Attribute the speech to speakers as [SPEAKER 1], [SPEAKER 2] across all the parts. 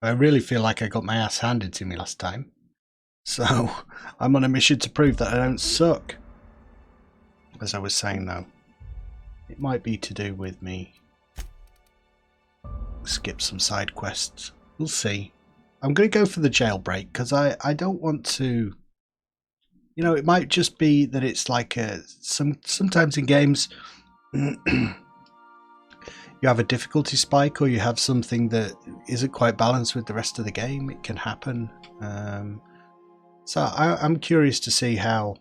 [SPEAKER 1] I really feel like I got my ass handed to me last time. So, I'm on a mission to prove that I don't suck. As I was saying though, it might be to do with me skip some side quests. We'll see. I'm going to go for the jailbreak because I don't want to... You know, it might just be that it's like sometimes in games you have a difficulty spike or you have something that isn't quite balanced with the rest of the game. It can happen. So I'm curious to see how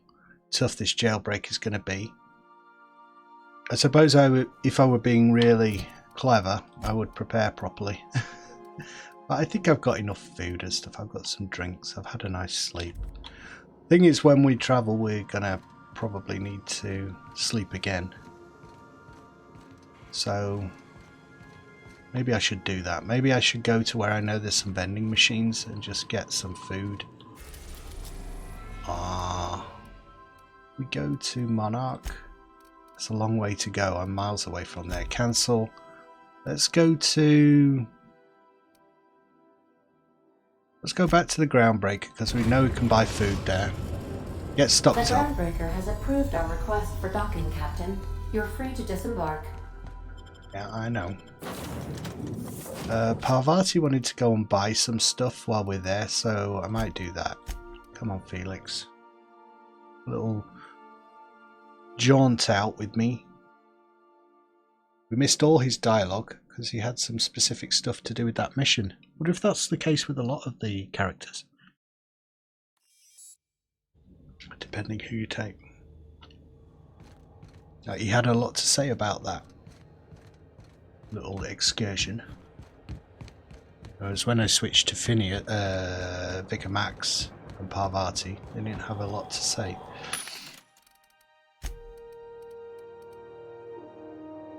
[SPEAKER 1] tough this jailbreak is going to be. I suppose if I were being really clever, I would prepare properly. But I think I've got enough food and stuff. I've got some drinks. I've had a nice sleep. Thing is, when we travel, we're going to probably need to sleep again. So maybe I should do that. Maybe I should go to where I know there's some vending machines and just get some food. We go to Monarch. It's a long way to go. I'm miles away from there. Cancel. Let's go back to the Groundbreaker because we know we can buy food there. Get stocked up.
[SPEAKER 2] The Groundbreaker has approved our request for docking, Captain. You're free to disembark.
[SPEAKER 1] Yeah, I know. Parvati wanted to go and buy some stuff while we're there, so I might do that. Come on, Felix. A little jaunt out with me. We missed all his dialogue because he had some specific stuff to do with that mission. Wonder if that's the case with a lot of the characters. Depending who you take. He had a lot to say about that little excursion. Whereas when I switched to Vicar Max and Parvati, they didn't have a lot to say.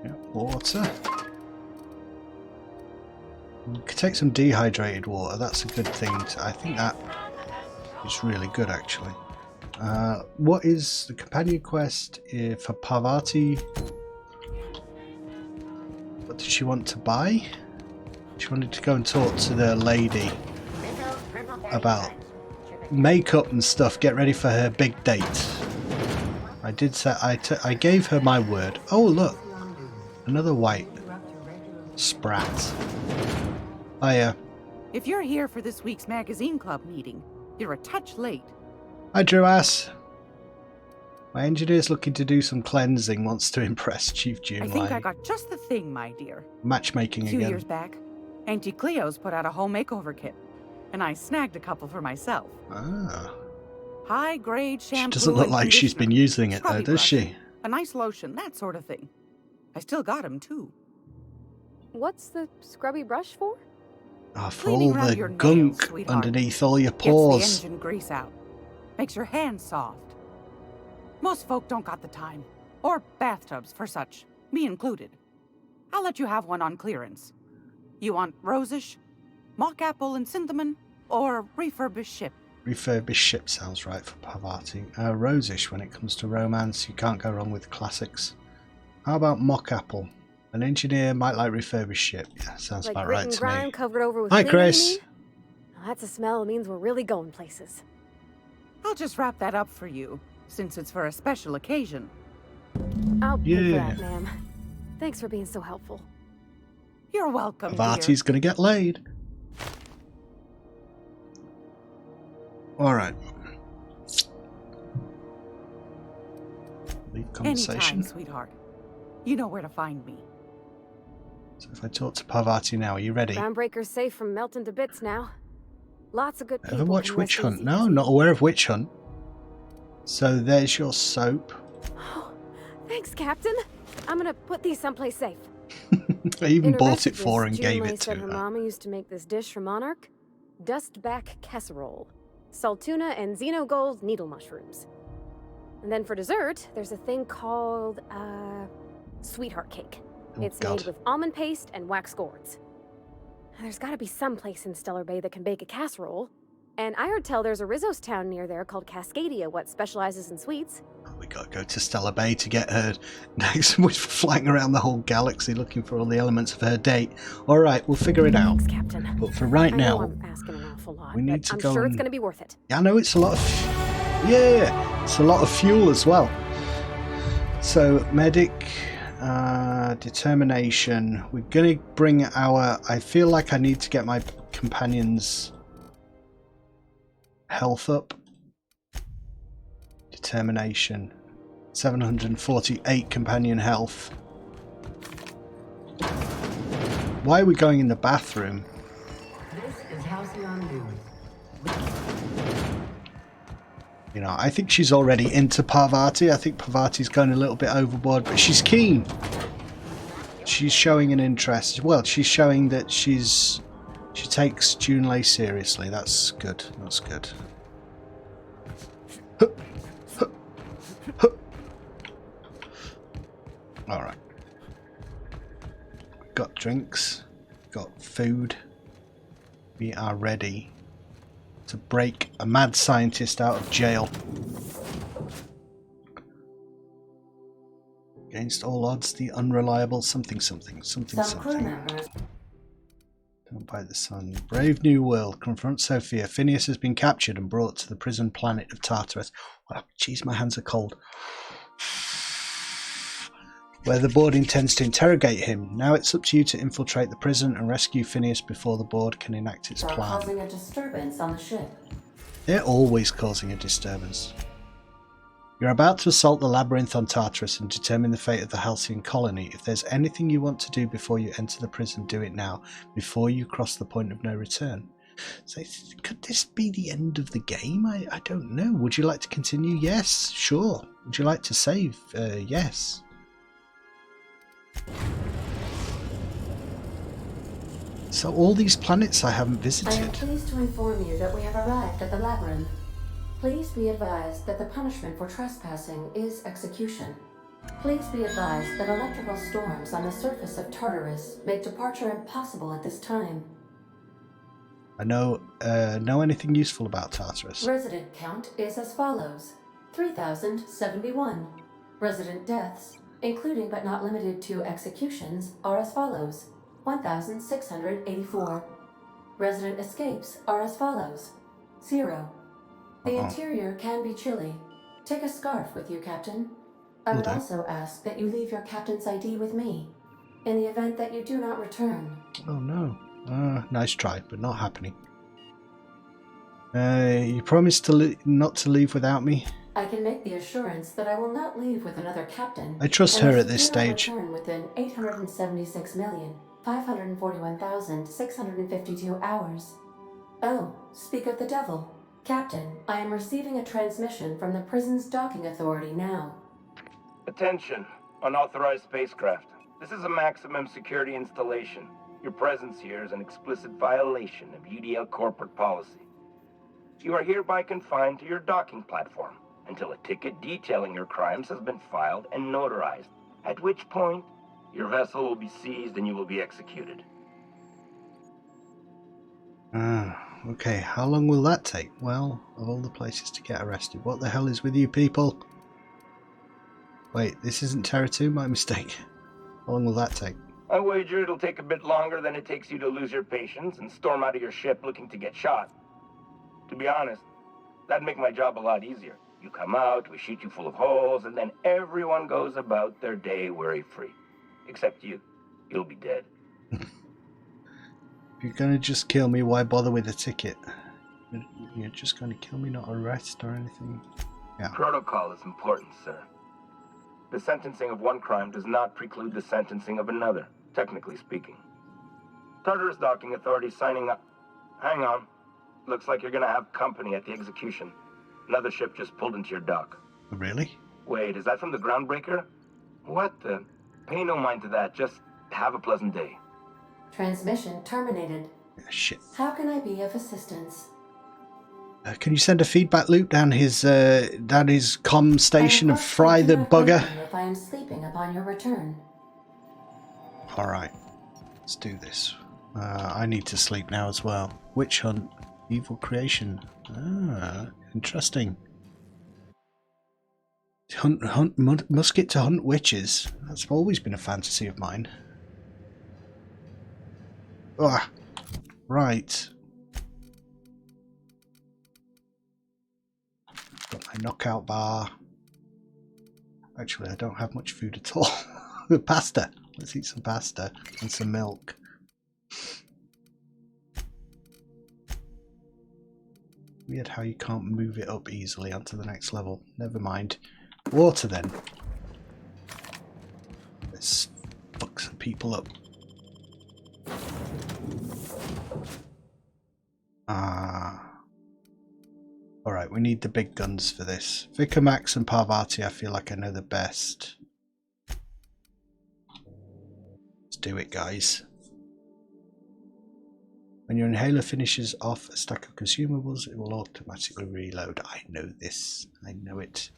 [SPEAKER 1] Yeah, water. We could take some dehydrated water. That's a good thing. I think that is really good, actually. What is the companion quest for Parvati? What did she want to buy? She wanted to go and talk to the lady about makeup and stuff. Get ready for her big date. I did say I gave her my word. Oh look, another white sprat. Hiya.
[SPEAKER 3] If you're here for this week's magazine club meeting, you're a touch late.
[SPEAKER 1] Hi, Drew Ass. My engineer's looking to do some cleansing, wants to impress Chief June.
[SPEAKER 3] I think I got just the thing, my dear.
[SPEAKER 1] Matchmaking again.
[SPEAKER 3] 2 years back, Auntie Cleo's put out a home makeover kit, and I snagged a couple for myself.
[SPEAKER 1] Ah.
[SPEAKER 3] High-grade shampoo.
[SPEAKER 1] She doesn't look like she's been using it though, does
[SPEAKER 3] brush,
[SPEAKER 1] she?
[SPEAKER 3] A nice lotion, that sort of thing. I still got 'em too.
[SPEAKER 4] What's the scrubby brush for?
[SPEAKER 1] Oh, for
[SPEAKER 3] Cleaning
[SPEAKER 1] all
[SPEAKER 3] around
[SPEAKER 1] the
[SPEAKER 3] your nails,
[SPEAKER 1] gunk
[SPEAKER 3] sweetheart.
[SPEAKER 1] underneath all your
[SPEAKER 3] Gets the
[SPEAKER 1] pores.
[SPEAKER 3] engine grease out. Makes your hands soft. Most folk don't got the time. Or bathtubs for such, me included. I'll let you have one on clearance. You want rosish, mock apple and cinnamon, or refurbished ship?
[SPEAKER 1] Refurbished ship sounds right for Parvati. Rosish when it comes to romance. You can't go wrong with classics. How about mock apple? An engineer might like refurbished ship. Yeah, sounds
[SPEAKER 4] Like
[SPEAKER 1] about right to
[SPEAKER 4] grime
[SPEAKER 1] me.
[SPEAKER 4] covered over with
[SPEAKER 1] Hi,
[SPEAKER 4] cleaner, you
[SPEAKER 1] Chris.
[SPEAKER 4] mean? Well, that's a smell that means we're really going places.
[SPEAKER 3] I'll just wrap that up for you, since it's for a special occasion.
[SPEAKER 4] I'll pay for
[SPEAKER 1] Yeah.
[SPEAKER 4] that, ma'am. Thanks for being so helpful.
[SPEAKER 3] You're welcome,
[SPEAKER 1] Parvati's
[SPEAKER 3] dear.
[SPEAKER 1] gonna get laid. Alright. Leave conversation.
[SPEAKER 3] Anytime, sweetheart. You know where to find me.
[SPEAKER 1] So if I talk to Parvati now, are you ready?
[SPEAKER 4] Groundbreaker's safe from melting to bits now. Lots of good people.
[SPEAKER 1] Ever watch
[SPEAKER 4] can
[SPEAKER 1] Witch
[SPEAKER 4] rest
[SPEAKER 1] Hunt?
[SPEAKER 4] easy.
[SPEAKER 1] No, I'm not aware of Witch Hunt. So there's your soap.
[SPEAKER 4] Oh, thanks, Captain. I'm gonna put these someplace safe.
[SPEAKER 1] I even
[SPEAKER 4] In her
[SPEAKER 1] bought it
[SPEAKER 4] messages,
[SPEAKER 1] for her and gave
[SPEAKER 4] Junlei
[SPEAKER 1] it to
[SPEAKER 4] said her
[SPEAKER 1] her.
[SPEAKER 4] mama used to make this dish for Monarch. Dustback casserole. Salt tuna and xenogold needle mushrooms. And then for dessert, there's a thing called, sweetheart cake.
[SPEAKER 1] Oh,
[SPEAKER 4] It's
[SPEAKER 1] God.
[SPEAKER 4] made with almond paste and wax gourds. There's gotta be some place in Stellar Bay that can bake a casserole. And I heard tell there's a Rizzo's town near there called Cascadia what specializes in sweets.
[SPEAKER 1] we got to go to Stella Bay to get her next. We're flying around the whole galaxy looking for all the elements of her date. All right, we'll figure it out.
[SPEAKER 4] Thanks, Captain.
[SPEAKER 1] But for right
[SPEAKER 4] I know
[SPEAKER 1] now,
[SPEAKER 4] I'm asking an awful lot,
[SPEAKER 1] we need
[SPEAKER 4] but
[SPEAKER 1] to
[SPEAKER 4] I'm
[SPEAKER 1] go
[SPEAKER 4] sure
[SPEAKER 1] and...
[SPEAKER 4] it's going to be worth it.
[SPEAKER 1] Yeah, I know it's a lot of... Yeah, it's a lot of fuel as well. So, medic, determination. We're going to bring our... I feel like I need to get my companion's health up. Determination. 748 companion health. Why are we going in the bathroom?
[SPEAKER 5] This is Halcyon News.
[SPEAKER 1] You know, I think she's already into Parvati. I think Parvati's going a little bit overboard, but she's keen. She's showing an interest. Well, she's showing that she takes Junlei seriously. That's good. That's good. All right. Got drinks. Got food. We are ready to break a mad scientist out of jail. Against all odds, the unreliable something.
[SPEAKER 2] Some crew members.
[SPEAKER 1] Don't bite the sun. Brave new world. Confront Sophia. Phineas has been captured and brought to the prison planet of Tartarus. Oh, jeez, my hands are cold. Where the board intends to interrogate him. Now it's up to you to infiltrate the prison and rescue Phineas before the board can enact its
[SPEAKER 2] Are
[SPEAKER 1] plan.
[SPEAKER 2] causing a disturbance on the ship.
[SPEAKER 1] They're always causing a disturbance. You're about to assault the labyrinth on Tartarus and determine the fate of the Halcyon colony. If there's anything you want to do before you enter the prison, do it now, before you cross the point of no return. So, could this be the end of the game? I don't know. Would you like to continue? Yes, sure. Would you like to save? Yes. So all these planets I haven't
[SPEAKER 2] I am
[SPEAKER 1] visited.
[SPEAKER 2] pleased to inform you that we have arrived at the labyrinth. Please be advised that the punishment for trespassing is execution. Please be advised that electrical storms on the surface of Tartarus make departure impossible at this time.
[SPEAKER 1] I know anything useful about Tartarus.
[SPEAKER 2] Resident count is as follows: 3,071. Resident deaths, including but not limited to executions, are as follows: 1,684. Resident escapes are as follows: 0. The interior can be chilly. Take a scarf with you, Captain. I would also ask that you leave your captain's ID with me, in the event that you do not return.
[SPEAKER 1] Oh no. Nice try, but not happening. You promised to not to leave without me?
[SPEAKER 2] I can make the assurance that I will not leave with another captain.
[SPEAKER 1] I trust her at this stage.
[SPEAKER 2] Return within 876,541,652 hours. Oh, speak of the devil. Captain, I am receiving a transmission from the prison's docking authority now.
[SPEAKER 6] Attention, unauthorized spacecraft. This is a maximum security installation. Your presence here is an explicit violation of UDL corporate policy. You are hereby confined to your docking platform until a ticket detailing your crimes has been filed and notarized, at which point your vessel will be seized and you will be executed.
[SPEAKER 1] Okay, how long will that take? Well, of all the places to get arrested, what the hell is with you people? Wait, this isn't Terra 2? My mistake. How long will that take?
[SPEAKER 6] I wager it'll take a bit longer than it takes you to lose your patience and storm out of your ship looking to get shot. To be honest, that'd make my job a lot easier. You come out, we shoot you full of holes, and then everyone goes about their day worry-free. Except you. You'll be dead.
[SPEAKER 1] If you're gonna just kill me, why bother with a ticket? You're just gonna kill me, not arrest or anything? Yeah.
[SPEAKER 6] Protocol is important, sir. The sentencing of one crime does not preclude the sentencing of another, technically speaking. Tartarus Docking Authority signing up. Hang on. Looks like you're gonna have company at the execution. Another ship just pulled into your dock.
[SPEAKER 1] Really?
[SPEAKER 6] Wait, is that from the Groundbreaker? What the? Pay no mind to that. Just have a pleasant day.
[SPEAKER 2] Transmission terminated.
[SPEAKER 1] Yeah, shit.
[SPEAKER 2] How can I be of assistance?
[SPEAKER 1] Can you send a feedback loop down his comm station and fry the bugger?
[SPEAKER 2] If I am sleeping upon your return.
[SPEAKER 1] Alright, let's do this. I need to sleep now as well. Witch hunt, evil creation. Ah, interesting. Musket to hunt witches. That's always been a fantasy of mine. Ah, right. Got my knockout bar. Actually, I don't have much food at all. Pasta. Let's eat some pasta and some milk. Weird how you can't move it up easily onto the next level. Never mind. Water then. Let's fuck some people up. Alright, we need the big guns for this. Vicar Max and Parvati, I feel like I know the best. Let's do it, guys. When your inhaler finishes off a stack of consumables, it will automatically reload. I know this. I know it.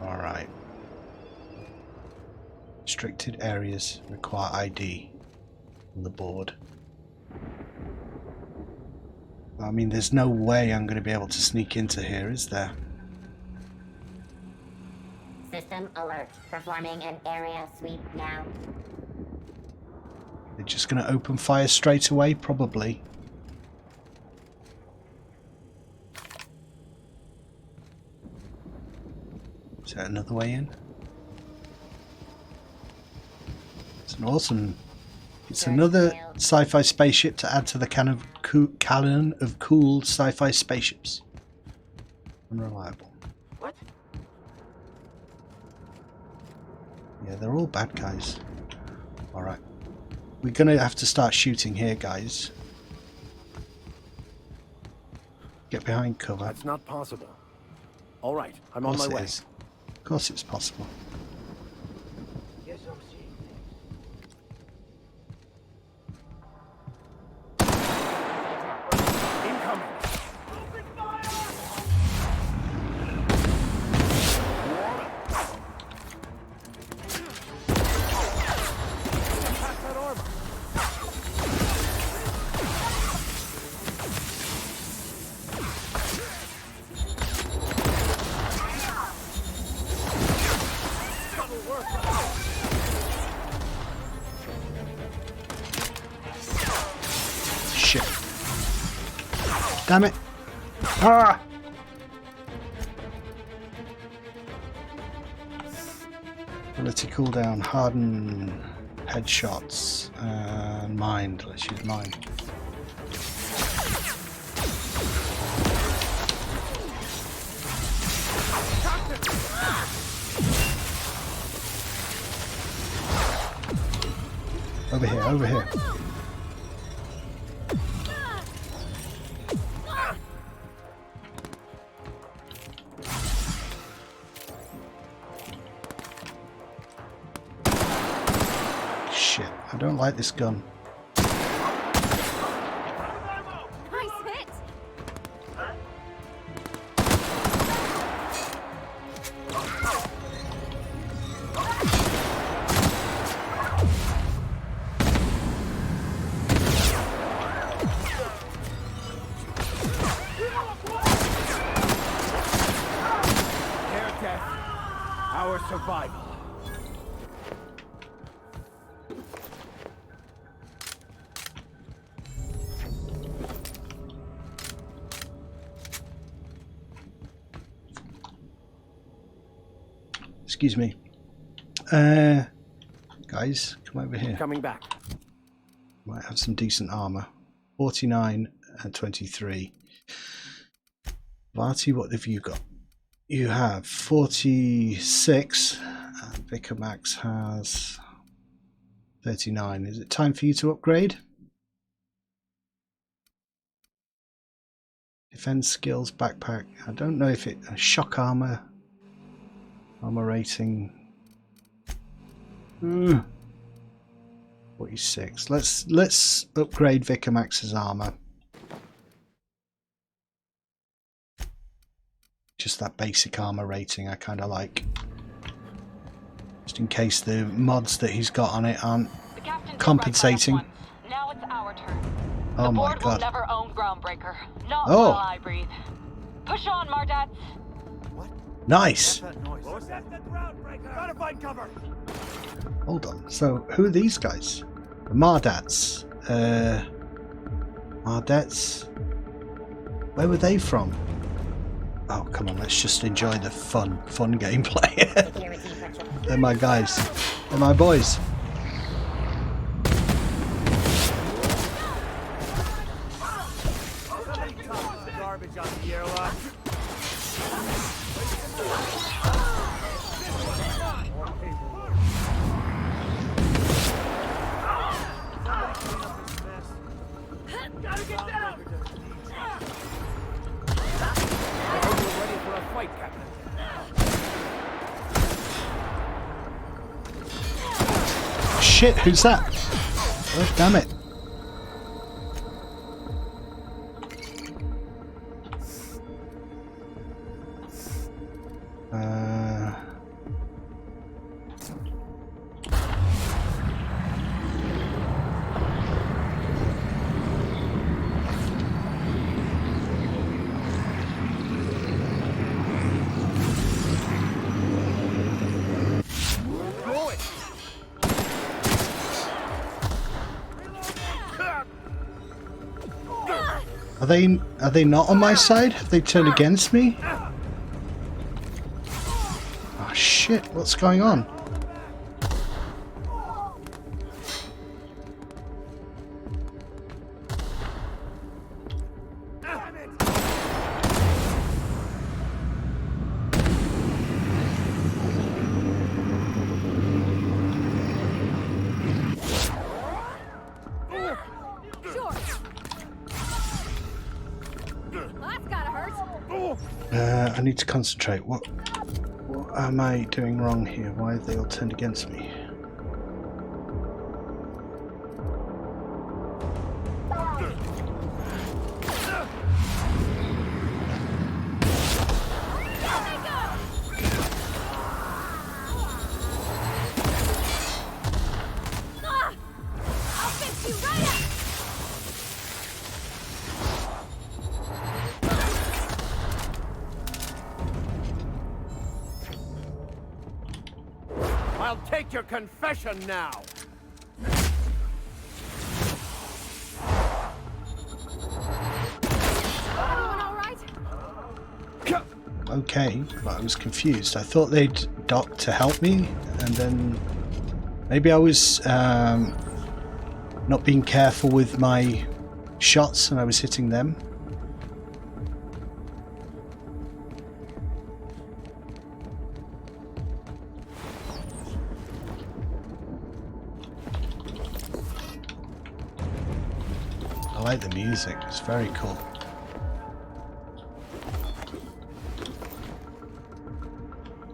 [SPEAKER 1] Alright. Restricted areas require ID on the board. I mean, there's no way I'm going to be able to sneak into here, is there?
[SPEAKER 7] System alert. Performing an area sweep now.
[SPEAKER 1] They're just going to open fire straight away? Probably. Is there another way in? It's an awesome... It's another sci-fi spaceship to add to the canon of cool sci-fi spaceships. Unreliable.
[SPEAKER 8] What?
[SPEAKER 1] Yeah, they're all bad guys. Alright. We're gonna have to start shooting here, guys. Get behind cover.
[SPEAKER 8] That's not possible. All right, I'm on my way.
[SPEAKER 1] Of course it's possible.
[SPEAKER 8] Yes, I'm seeing things. Incoming. Open fire! Pass that armor.
[SPEAKER 1] Shit. Damn it. Ah! Ability cooldown, harden headshots, and mind. Let's use mind. Over here, over here. Shit, I don't like this gun.
[SPEAKER 4] Nice hit!
[SPEAKER 8] Their death, our survival.
[SPEAKER 1] Excuse me. Guys, come over here.
[SPEAKER 8] Coming back.
[SPEAKER 1] Might have some decent armor. 49 and 23. Varty, what have you got? You have 46, and Vicar Max has 39. Is it time for you to upgrade? Defense skills, backpack. I don't know if it... shock armor. Armor rating. 46. Let's upgrade Vicar Max's armor. Just that basic armor rating I kind of like. Just in case the mods that he's got on it aren't compensating.
[SPEAKER 9] Now it's our turn.
[SPEAKER 1] Oh my
[SPEAKER 9] board will
[SPEAKER 1] god.
[SPEAKER 9] never own Groundbreaker. Not
[SPEAKER 1] Oh.
[SPEAKER 9] while I breathe. Push on, Mardats.
[SPEAKER 1] Nice.
[SPEAKER 8] That noise. What was that? The Groundbreaker. Gotta find cover.
[SPEAKER 1] Hold on. So who are these guys? The Mardats. Mardets. Where were they from? Oh, come on. Let's just enjoy the fun gameplay. They're my guys. They're my boys.
[SPEAKER 8] Garbage on the airlock. Gotta get down! We're ready for a fight, Captain.
[SPEAKER 1] Shit, who's that? Oh, damn it. Are they not on my side? Have they turned against me? Oh shit, what's going on? I need to concentrate. What am I doing wrong here? Why have they all turned against me?
[SPEAKER 8] I'll take your confession now.
[SPEAKER 1] Okay, but I was confused. I thought they'd dock to help me, and then maybe I was not being careful with my shots and I was hitting them. I like the music, it's very cool.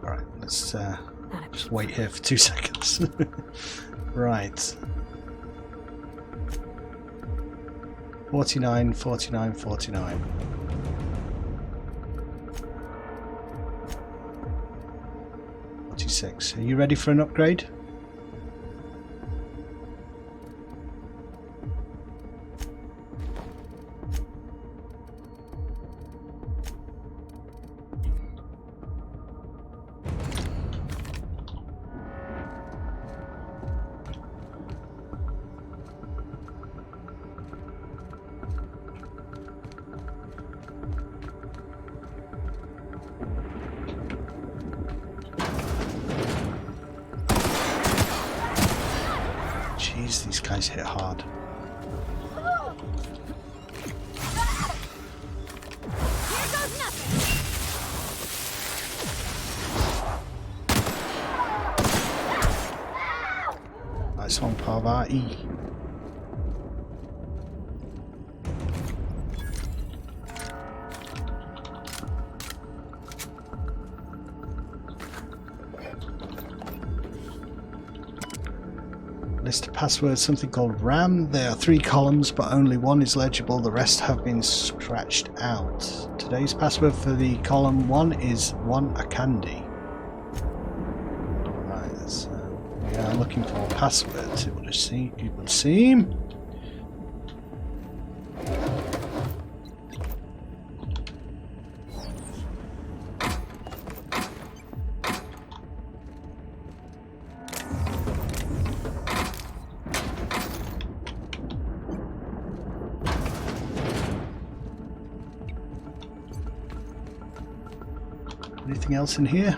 [SPEAKER 1] Alright, let's just wait here for 2 seconds. Right. 49, 49, 49. Are you ready for an upgrade? Jeez, these guys hit hard. Nice one, Parvati. List of passwords, something called RAM. There are 3 columns, but only one is legible. The rest have been scratched out. Today's password for the column 1 is 1 Akandi. Right, that's, we are looking for passwords. It would seem. Anything else in here?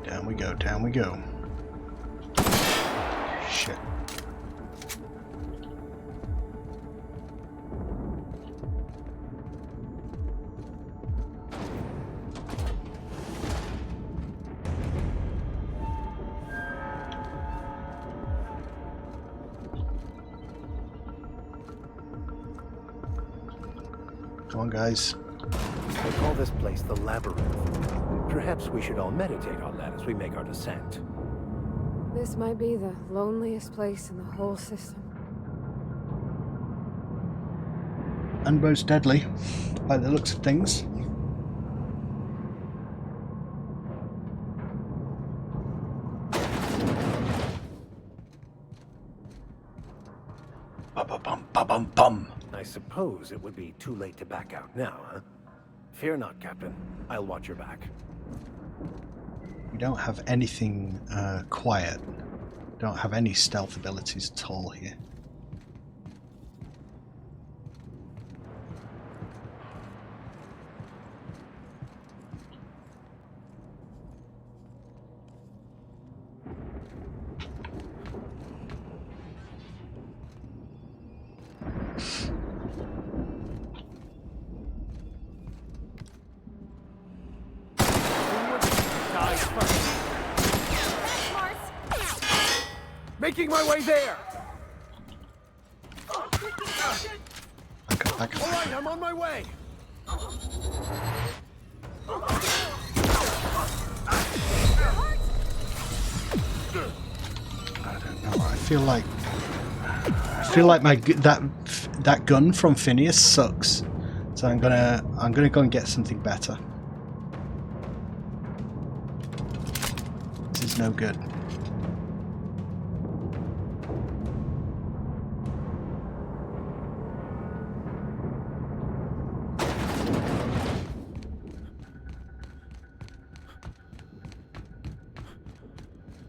[SPEAKER 1] Down we go, down we go. Shit. Come on, guys.
[SPEAKER 8] They call this place the Labyrinth. Perhaps we should all meditate on that as we make our descent.
[SPEAKER 4] This might be the loneliest place in the whole system.
[SPEAKER 1] And most deadly, by the looks of things. Ba-ba-bum, ba-bum-bum.
[SPEAKER 8] I suppose it would be too late to back out now, huh? Fear not, Captain. I'll watch your back.
[SPEAKER 1] We don't have anything quiet. Don't have any stealth abilities at all here.
[SPEAKER 8] Making my way there!
[SPEAKER 1] Back up.
[SPEAKER 8] Alright, I'm on my way!
[SPEAKER 1] I don't know. I feel like my that gun from Phineas sucks. So I'm gonna go and get something better. This is no good.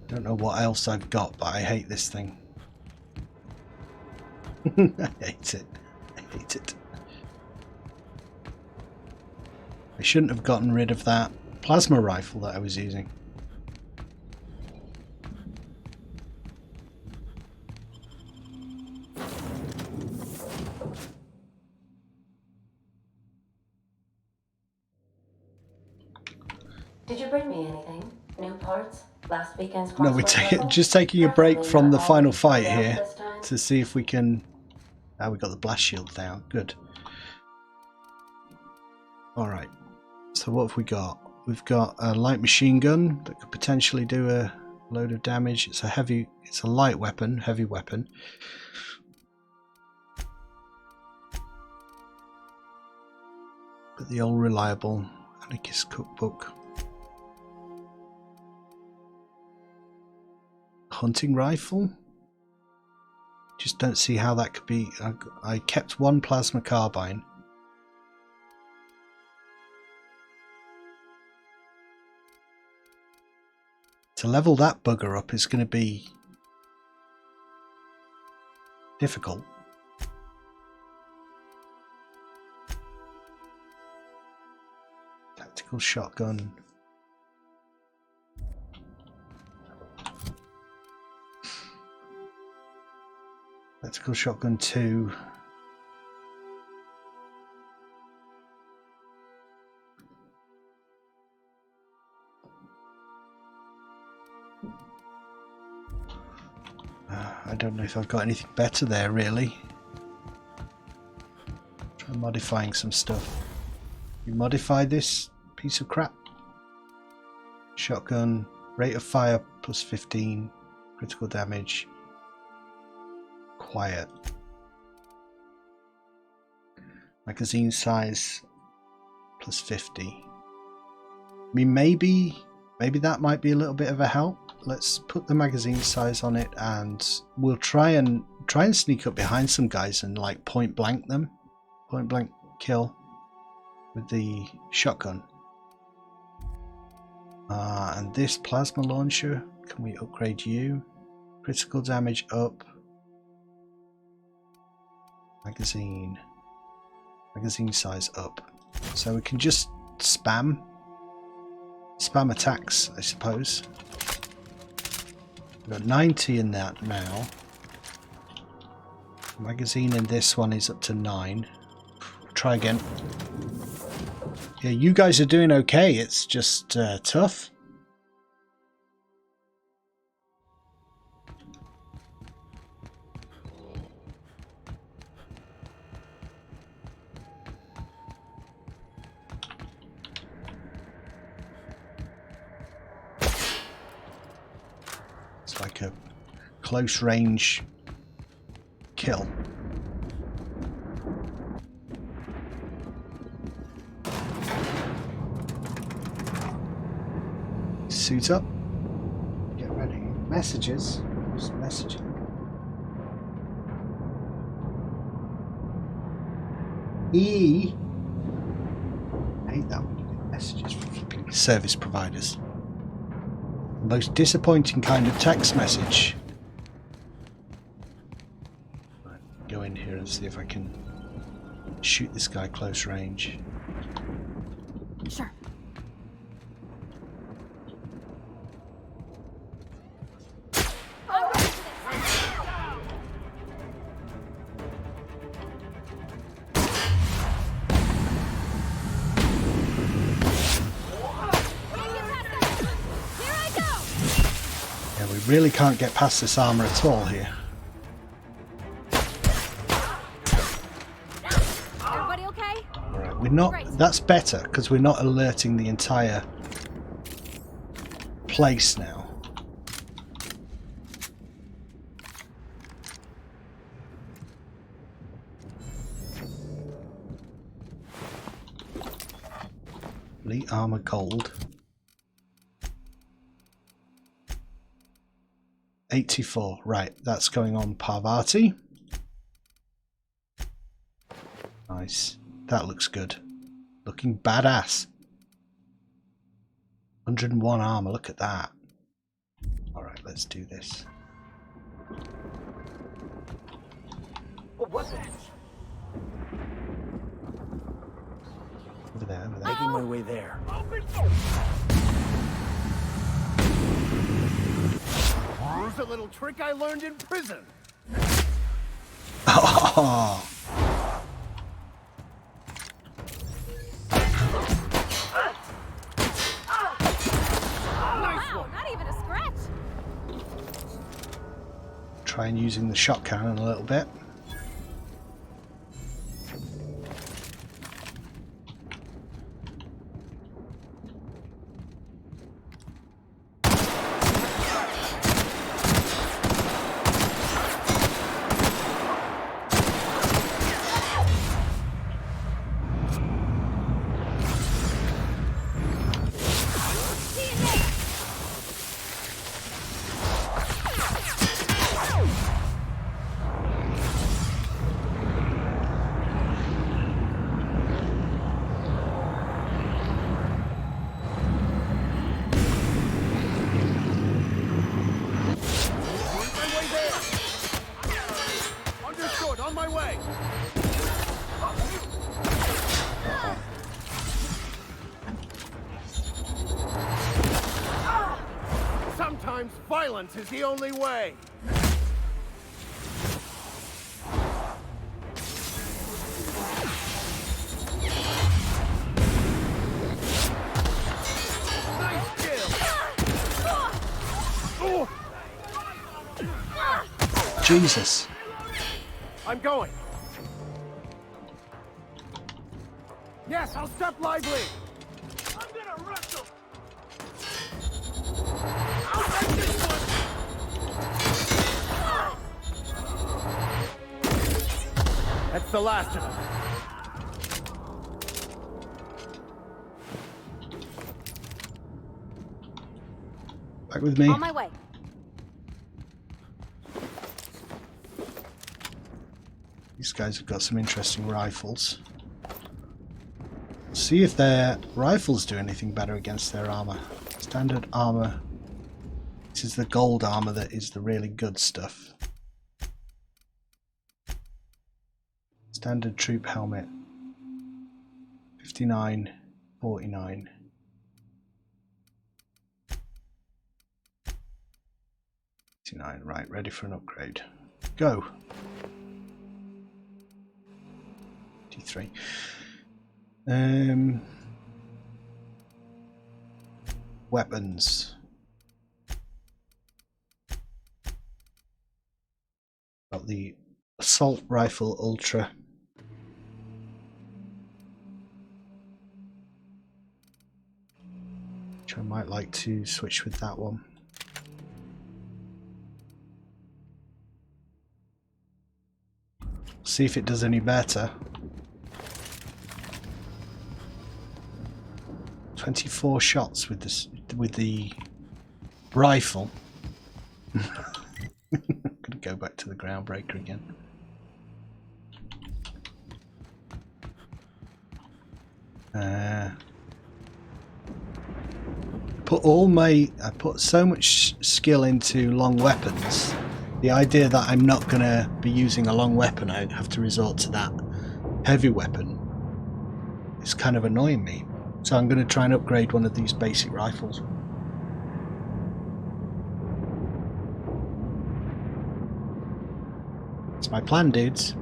[SPEAKER 1] Don't know what else I've got, but I hate this thing. I hate it. I hate it. I shouldn't have gotten rid of that plasma rifle that I was using.
[SPEAKER 2] Did you bring me anything? New parts? Last weekend's
[SPEAKER 1] No, we're just taking a break from the final fight here to see if we can... Ah, we got the blast shield down. Good. Alright. So what have we got? We've got a light machine gun that could potentially do a load of damage. It's a light weapon, heavy weapon. But the old reliable anarchist cookbook. Hunting rifle? Just don't see how that could be. I kept one plasma carbine. To level that bugger up is going to be difficult. Tactical shotgun. Tactical shotgun 2. I don't know if I've got anything better there, really. Try modifying some stuff. You modify this piece of crap. Shotgun, rate of fire plus 15, critical damage. Quiet. Magazine size plus 50. I mean, maybe that might be a little bit of a help. Let's put the magazine size on it, and we'll try and sneak up behind some guys and like point blank them, point blank kill with the shotgun. And this plasma launcher, can we upgrade you? Critical damage up. Magazine size up. So we can just spam attacks, I suppose. We've got 90 in that now. Magazine in this one is up to 9. Try again. Yeah, you guys are doing okay. It's just tough. It's like a close range kill. Suit up. Get ready. Messages. Just messaging. E. I hate that when you get messages from flipping service providers. The most disappointing kind of text message. Right, go in here and see if I can shoot this guy close range.
[SPEAKER 4] Sure.
[SPEAKER 1] Really can't get past this armor at all here.
[SPEAKER 4] Everybody okay?
[SPEAKER 1] Alright, we're not. Great. That's better because we're not alerting the entire place now. Elite armor gold. 84, right, that's going on Parvati. Nice, that looks good. Looking badass. 101 armor, look at that. Alright, let's do this.
[SPEAKER 8] What was that?
[SPEAKER 1] Over there, over there.
[SPEAKER 8] Making my way there. Here's a little trick I learned in prison.
[SPEAKER 1] Oh.
[SPEAKER 4] Wow, not even a scratch.
[SPEAKER 1] Try and using the shot cannon a little bit.
[SPEAKER 8] Sometimes violence is the only way. Nice kill.
[SPEAKER 1] Jesus.
[SPEAKER 8] I'm going. Yes, I'll step lively. I'm gonna wrestle. I'll take this one. That's the last of them.
[SPEAKER 1] Back with me.
[SPEAKER 4] On my way.
[SPEAKER 1] These guys have got some interesting rifles. See if their rifles do anything better against their armor. Let's Standard armor. This is the gold armor that is the really good stuff. Standard troop helmet. 59.49. Right, ready for an upgrade. Go. 23. Weapons. Got the assault rifle ultra. Which I might like to switch with that one. See if it does any better. 24 shots with this, with the rifle. I'm gonna go back to the groundbreaker again. I put so much skill into long weapons. The idea that I'm not gonna be using a long weapon, I have to resort to that heavy weapon. It's kind of annoying me. So I'm gonna try and upgrade one of these basic rifles. It's my plan, dudes.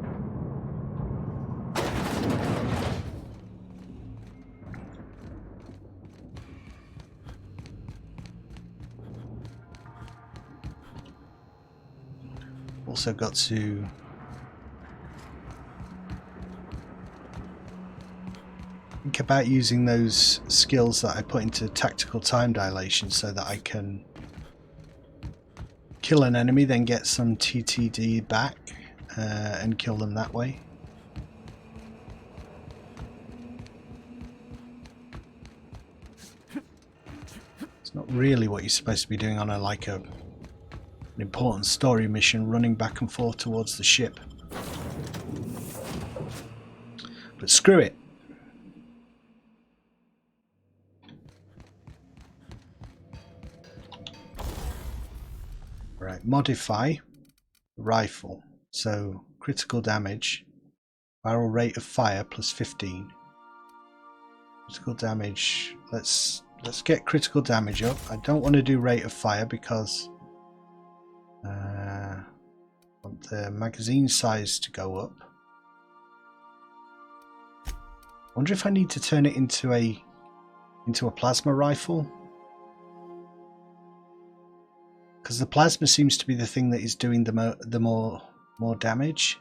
[SPEAKER 1] Also got to think about using those skills that I put into tactical time dilation so that I can kill an enemy, then get some TTD back and kill them that way. It's not really what you're supposed to be doing on an important story mission, running back and forth towards the ship. But screw it. Right, modify rifle. So critical damage, barrel rate of fire plus 15. Critical damage. Let's get critical damage up. I don't want to do rate of fire because I want the magazine size to go up. I wonder if I need to turn it into a plasma rifle, because the plasma seems to be the thing that is doing the more damage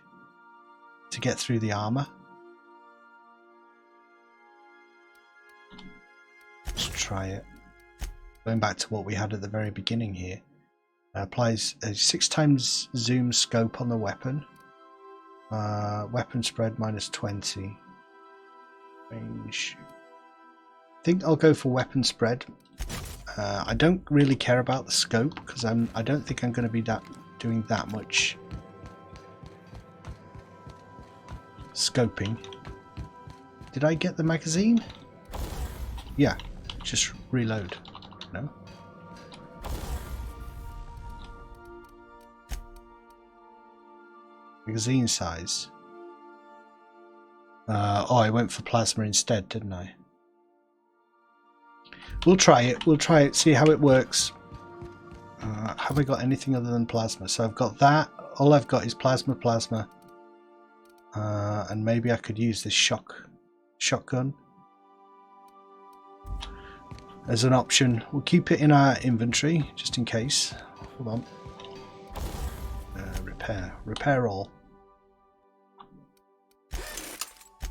[SPEAKER 1] to get through the armor. Let's try it. Going back to what we had at the very beginning here. Applies a 6 times zoom scope on the weapon. Weapon spread minus 20. Range. I think I'll go for weapon spread. I don't really care about the scope because I don't think I'm going to be doing that much scoping. Did I get the magazine? Yeah, just reload. No. Magazine size. Oh, I went for plasma instead, didn't I? We'll try it. We'll try it. See how it works. Have I got anything other than plasma? So I've got that. All I've got is plasma. And maybe I could use this shotgun as an option. We'll keep it in our inventory just in case. Hold on. Repair all.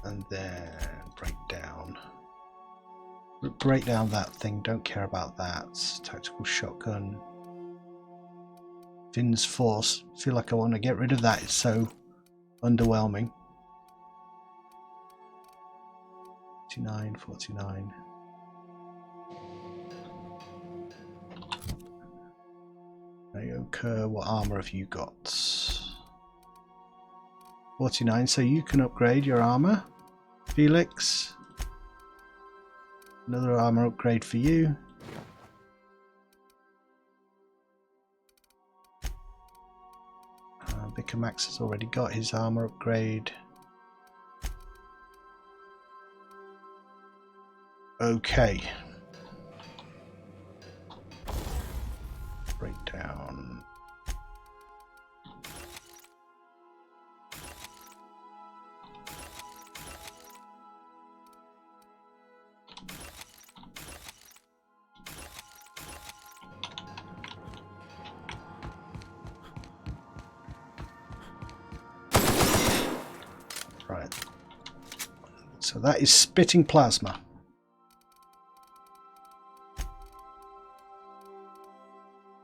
[SPEAKER 1] And then break down that thing. Don't care about that. Tactical shotgun. Finn's Force. Feel like I want to get rid of that. It's so underwhelming. 49. Nayoka, what armor have you got? 49, so you can upgrade your armor. Felix, another armor upgrade for you. Bicker Max has already got his armor upgrade. Okay. Breakdown. Right. So that is spitting plasma.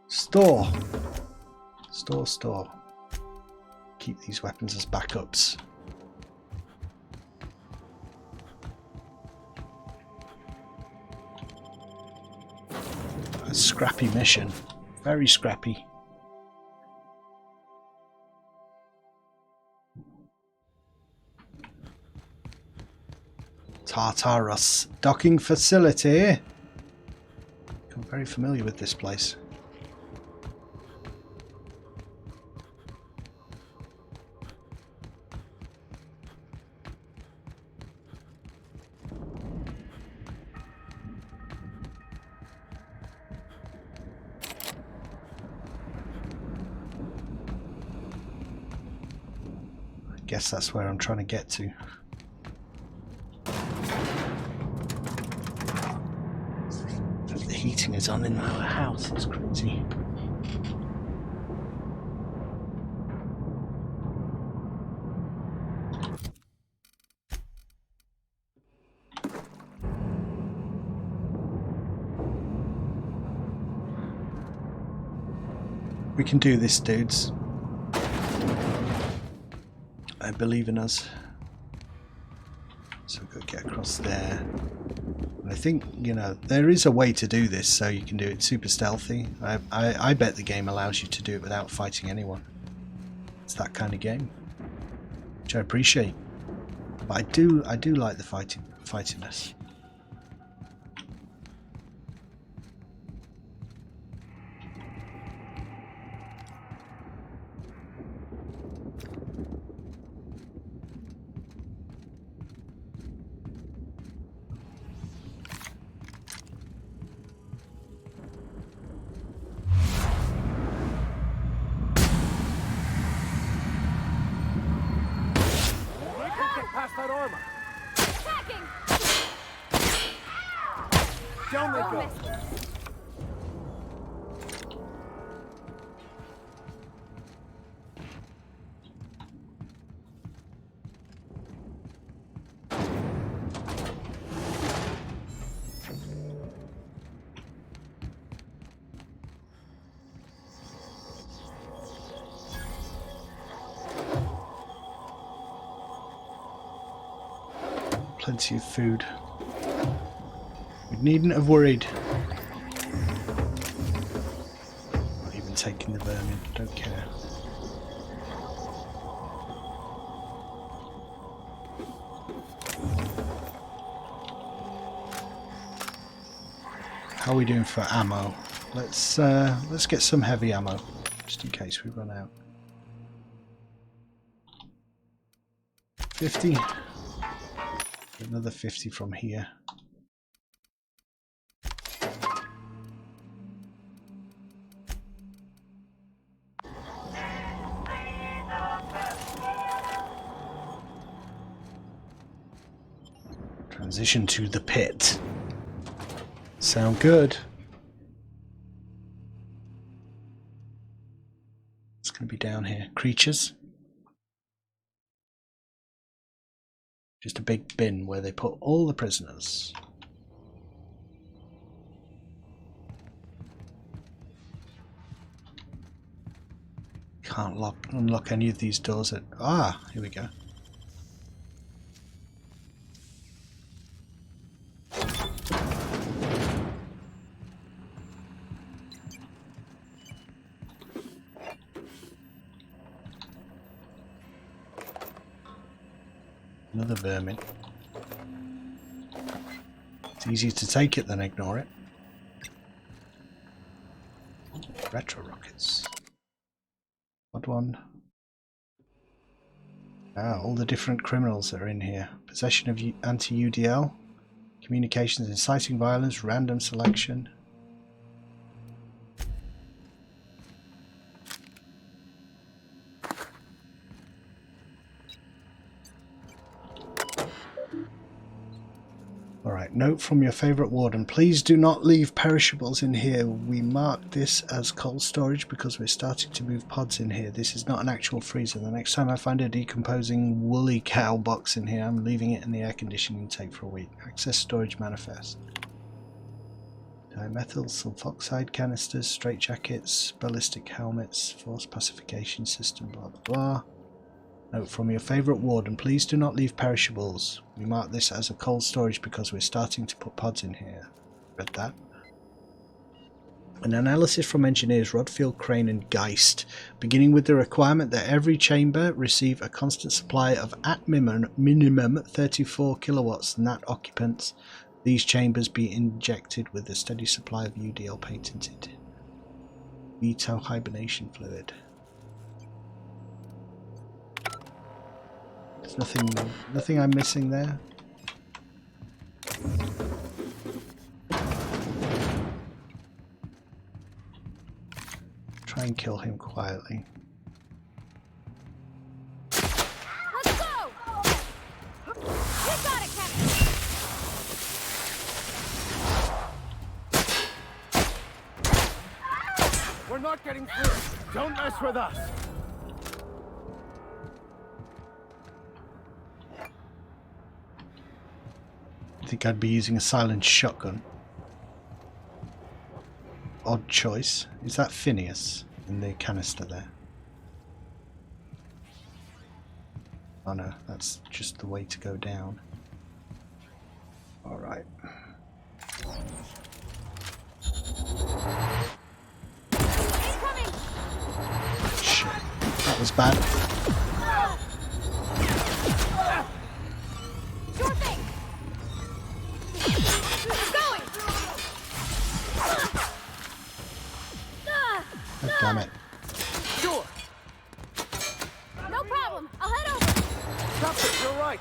[SPEAKER 1] Store. Store. Keep these weapons as backups. A scrappy mission. Very scrappy. Tartarus docking facility. I'm very familiar with this place. I guess that's where I'm trying to get to. The heating is on in our house, it's crazy. We can do this, dudes. I believe in us. So we've got to get across there. And I think, you know, there is a way to do this so you can do it super stealthy. I bet the game allows you to do it without fighting anyone. It's that kind of game, which I appreciate. But I do like the fightiness.
[SPEAKER 8] Past that armor.
[SPEAKER 4] Attacking!
[SPEAKER 8] Down they go.
[SPEAKER 1] Plenty of food. We needn't have worried. Not even taking the vermin, don't care. How are we doing for ammo? Let's get some heavy ammo, just in case we run out. 50. Another 50 from here. Transition to the pit. Sound good. It's going to be down here. Creatures. Just a big bin where they put all the prisoners. Can't unlock any of these doors at... Ah, here we go. Another vermin. It's easier to take it than ignore it. Retro rockets. Odd one. Ah, all the different criminals that are in here. Possession of anti-UDL, communications inciting violence, random selection. Alright, note from your favourite warden. Please do not leave perishables in here. We mark this as cold storage because we're starting to move pods in here. This is not an actual freezer. The next time I find a decomposing woolly cow box in here, I'm leaving it in the air conditioning tank for a week. Access storage manifest. Dimethyl sulfoxide canisters, straitjackets, ballistic helmets, force pacification system, blah blah blah. Note from your favourite warden, please do not leave perishables. We mark this as a cold storage because we're starting to put pods in here. Read that. An analysis from engineers Rodfield, Crane and Geist, beginning with the requirement that every chamber receive a constant supply of at minimum 34 kilowatts NAT occupants. These chambers be injected with a steady supply of UDL patented Veto hibernation fluid. There's nothing I'm missing there. Try and kill him quietly.
[SPEAKER 4] Let's go! You got it, Captain!
[SPEAKER 8] We're not getting through. Don't mess with us.
[SPEAKER 1] I think I'd be using a silent shotgun. Odd choice. Is that Phineas in the canister there? Oh no, that's just the way to go down. Alright. Shit. That was bad.
[SPEAKER 4] Sure thing!
[SPEAKER 1] Oh, damn it.
[SPEAKER 8] Sure.
[SPEAKER 4] No problem. I'll head over.
[SPEAKER 8] Stop it. You're right.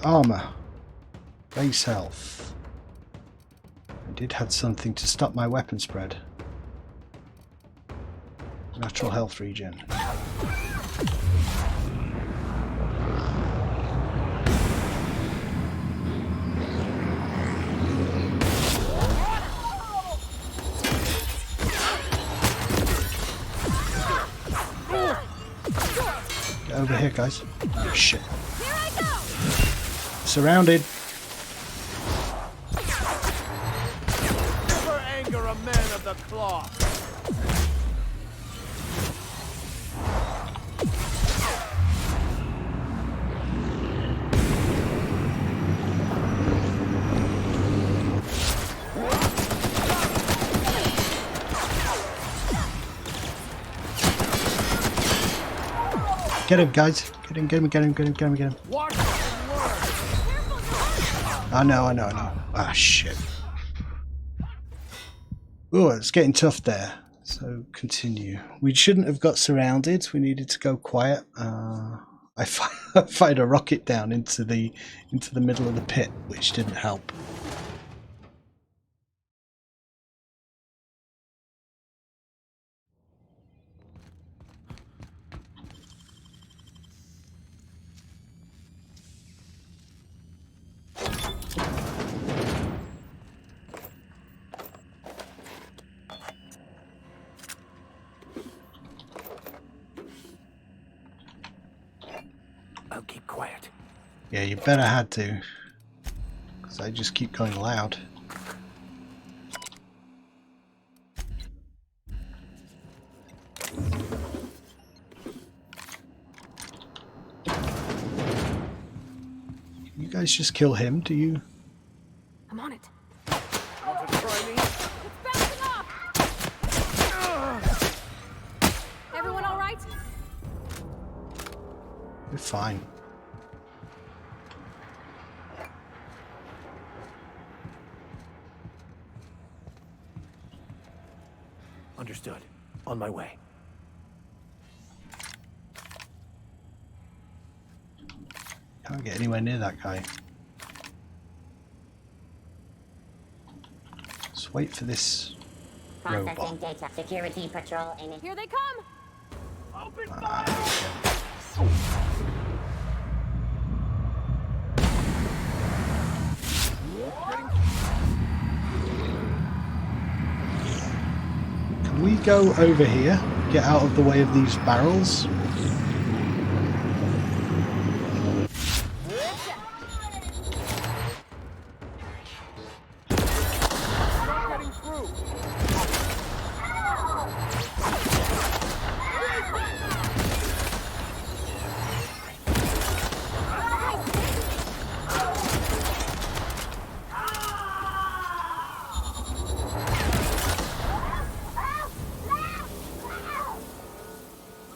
[SPEAKER 1] Armor. Base health. I did have something to stop my weapon spread. Natural health regen. Get over here, guys. Oh, shit.
[SPEAKER 4] Here I go.
[SPEAKER 1] Surrounded.
[SPEAKER 8] Never anger a man of the cloth.
[SPEAKER 1] Get him, guys. Get him, get him, get him, get him, get him, get him.
[SPEAKER 8] Watch and learn.
[SPEAKER 1] I know. Ah, shit. Oh, it's getting tough there. So, continue. We shouldn't have got surrounded. We needed to go quiet. I fired a rocket down into the middle of the pit, which didn't help.
[SPEAKER 8] I'll keep quiet.
[SPEAKER 1] Yeah, you better had to, because I just keep going loud. You guys just kill him, do you?
[SPEAKER 4] I'm on it.
[SPEAKER 8] Want to try me?
[SPEAKER 4] It's bouncing off. Everyone all right?
[SPEAKER 1] We're fine.
[SPEAKER 8] Understood. On my way.
[SPEAKER 1] Can't get anywhere near that guy. Let's wait for this
[SPEAKER 7] Processing
[SPEAKER 1] robot.
[SPEAKER 7] data. Security patrol in.
[SPEAKER 4] Here they come!
[SPEAKER 9] Open
[SPEAKER 1] Can we go over here? Get out of the way of these barrels?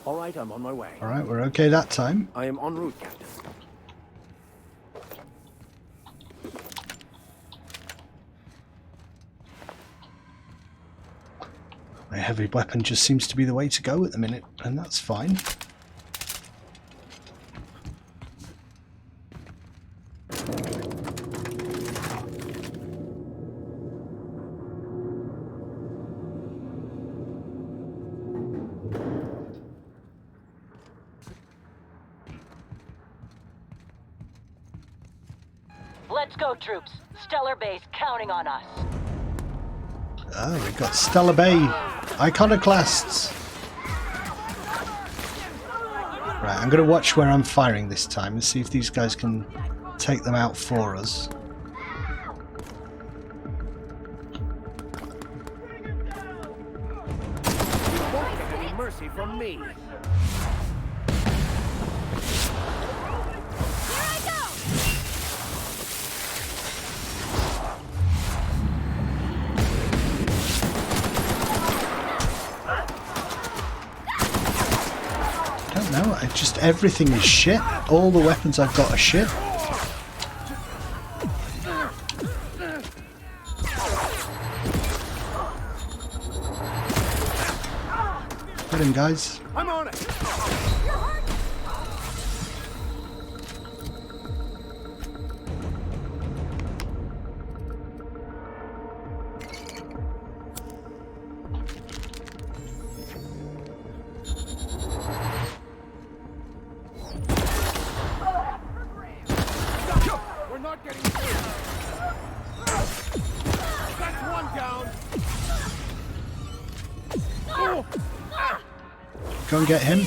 [SPEAKER 8] Alright, I'm on my way.
[SPEAKER 1] Alright, we're okay that time.
[SPEAKER 8] I am en route, Captain.
[SPEAKER 1] My heavy weapon just seems to be the way to go at the minute, and that's fine.
[SPEAKER 9] Let's go, troops. Stellar Base counting on us.
[SPEAKER 1] Ah, we've got Stellar Bay iconoclasts. Right, I'm going to watch where I'm firing this time and see if these guys can take them out for us.
[SPEAKER 8] You won't get any mercy from me.
[SPEAKER 1] No, just everything is shit. All the weapons I've got are shit. Get him, guys.
[SPEAKER 8] I'm on it. We're not getting through. That's one down. Oh.
[SPEAKER 1] Go and get him.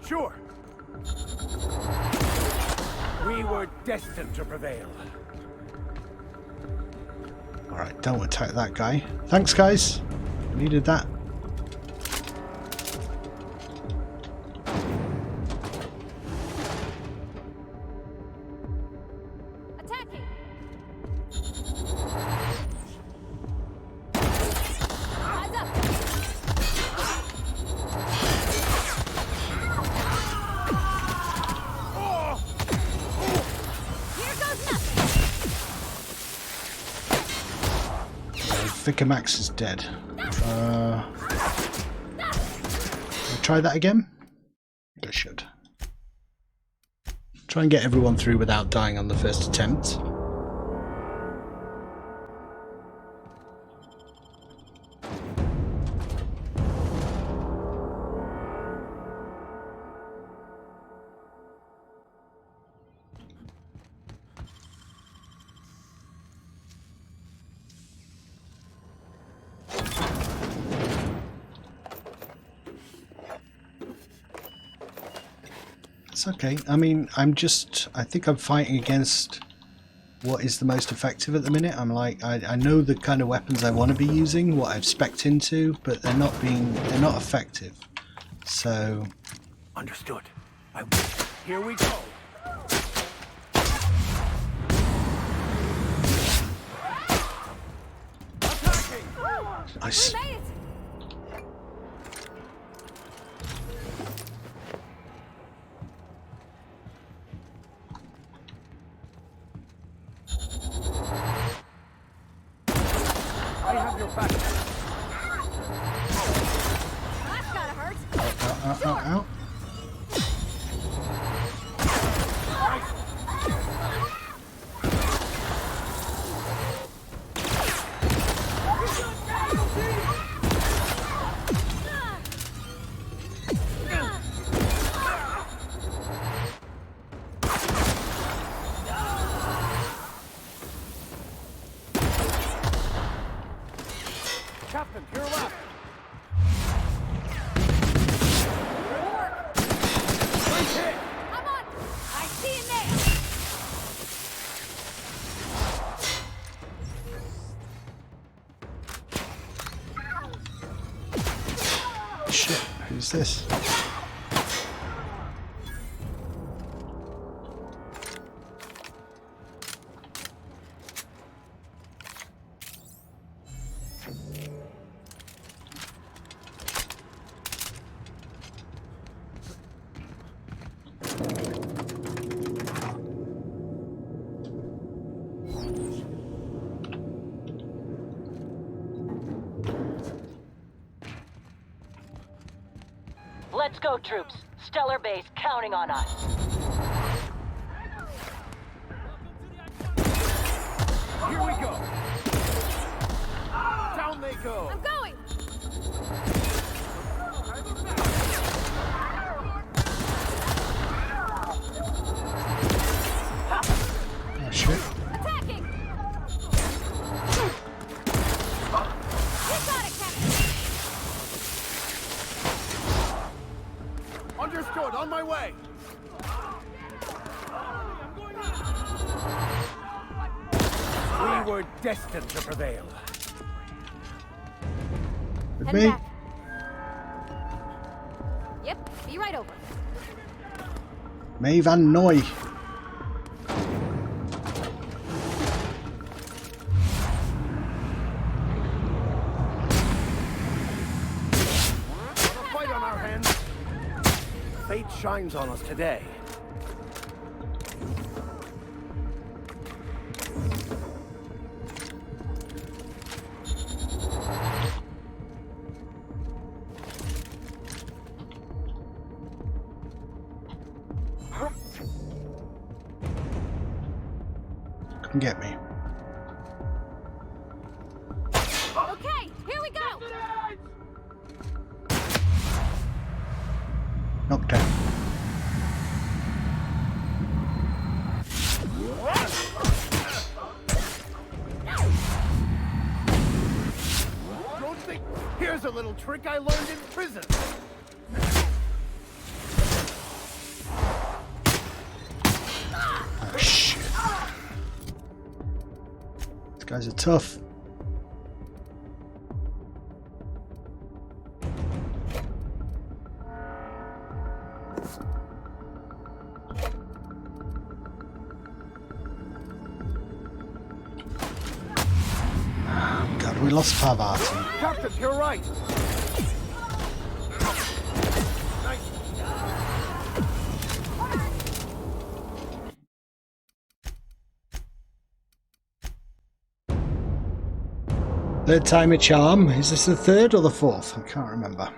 [SPEAKER 8] Sure. We were destined to prevail.
[SPEAKER 1] Alright, don't attack that guy. Thanks, guys. Needed that.
[SPEAKER 4] Attacking! Eyes up! Here goes nothing!
[SPEAKER 1] Vicar Max is dead. Try that again? I should. Try and get everyone through without dying on the first attempt. It's okay. I mean, I think I'm fighting against what is the most effective at the minute. I'm like, I know the kind of weapons I want to be using, what I've spec'd into, but they're not effective. So...
[SPEAKER 8] Understood. Here we go.
[SPEAKER 1] I
[SPEAKER 4] We made it!
[SPEAKER 8] I have your back.
[SPEAKER 4] That's gotta hurt.
[SPEAKER 1] Ow.
[SPEAKER 8] Captain, to your left. Nice hit.
[SPEAKER 4] I'm on. I see you now.
[SPEAKER 1] Shit, who's this?
[SPEAKER 9] Let's go, troops. Stellar base counting on us.
[SPEAKER 8] Here we go. Down they go.
[SPEAKER 4] I'm going.
[SPEAKER 1] Oh shit.
[SPEAKER 4] Attacking. You got it, Captain.
[SPEAKER 8] Understood. On my way. We were destined to prevail.
[SPEAKER 1] With
[SPEAKER 4] Head
[SPEAKER 1] me?
[SPEAKER 4] back. Yep, be right over.
[SPEAKER 1] Mae Van Noy.
[SPEAKER 8] A fight on our hands. Fate shines on us today.
[SPEAKER 1] Come get me.
[SPEAKER 4] Okay, here we go.
[SPEAKER 1] Knocked down.
[SPEAKER 8] Don't think. Here's a little trick I learned in prison.
[SPEAKER 1] Oh shit. These guys are tough. God, we lost Parvati.
[SPEAKER 8] Captain, you're right. Nice.
[SPEAKER 1] Third time a charm. Is this the third or the fourth? I can't remember.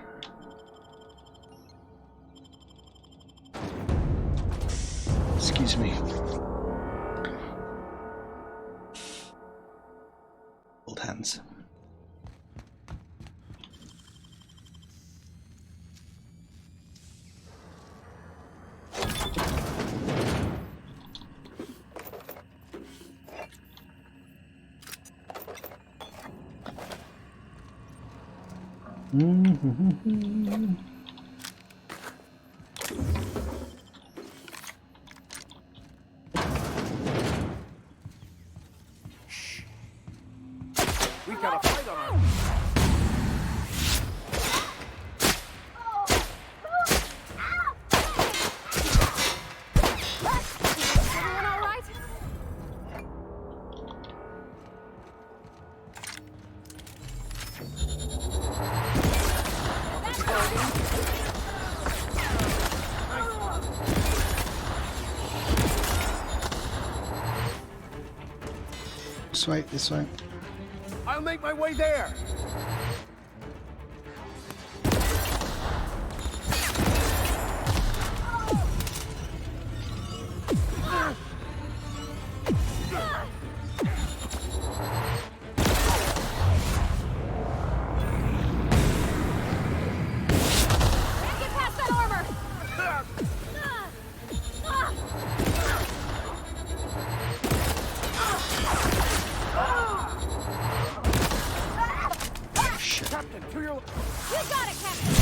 [SPEAKER 1] Excuse me. Old hands.
[SPEAKER 8] We got a fight on our.
[SPEAKER 4] Everyone all right?
[SPEAKER 1] This way, this way.
[SPEAKER 8] I'll I'll make my way there. Captain, to your...
[SPEAKER 4] You got it, Captain!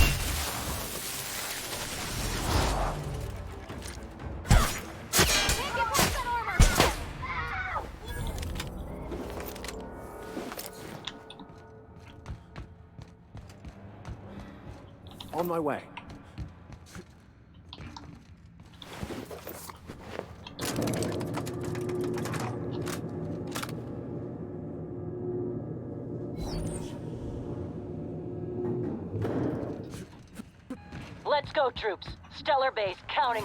[SPEAKER 4] Can't get past that armor!
[SPEAKER 8] On my way.
[SPEAKER 9] Let's go, troops. Stellar base counting.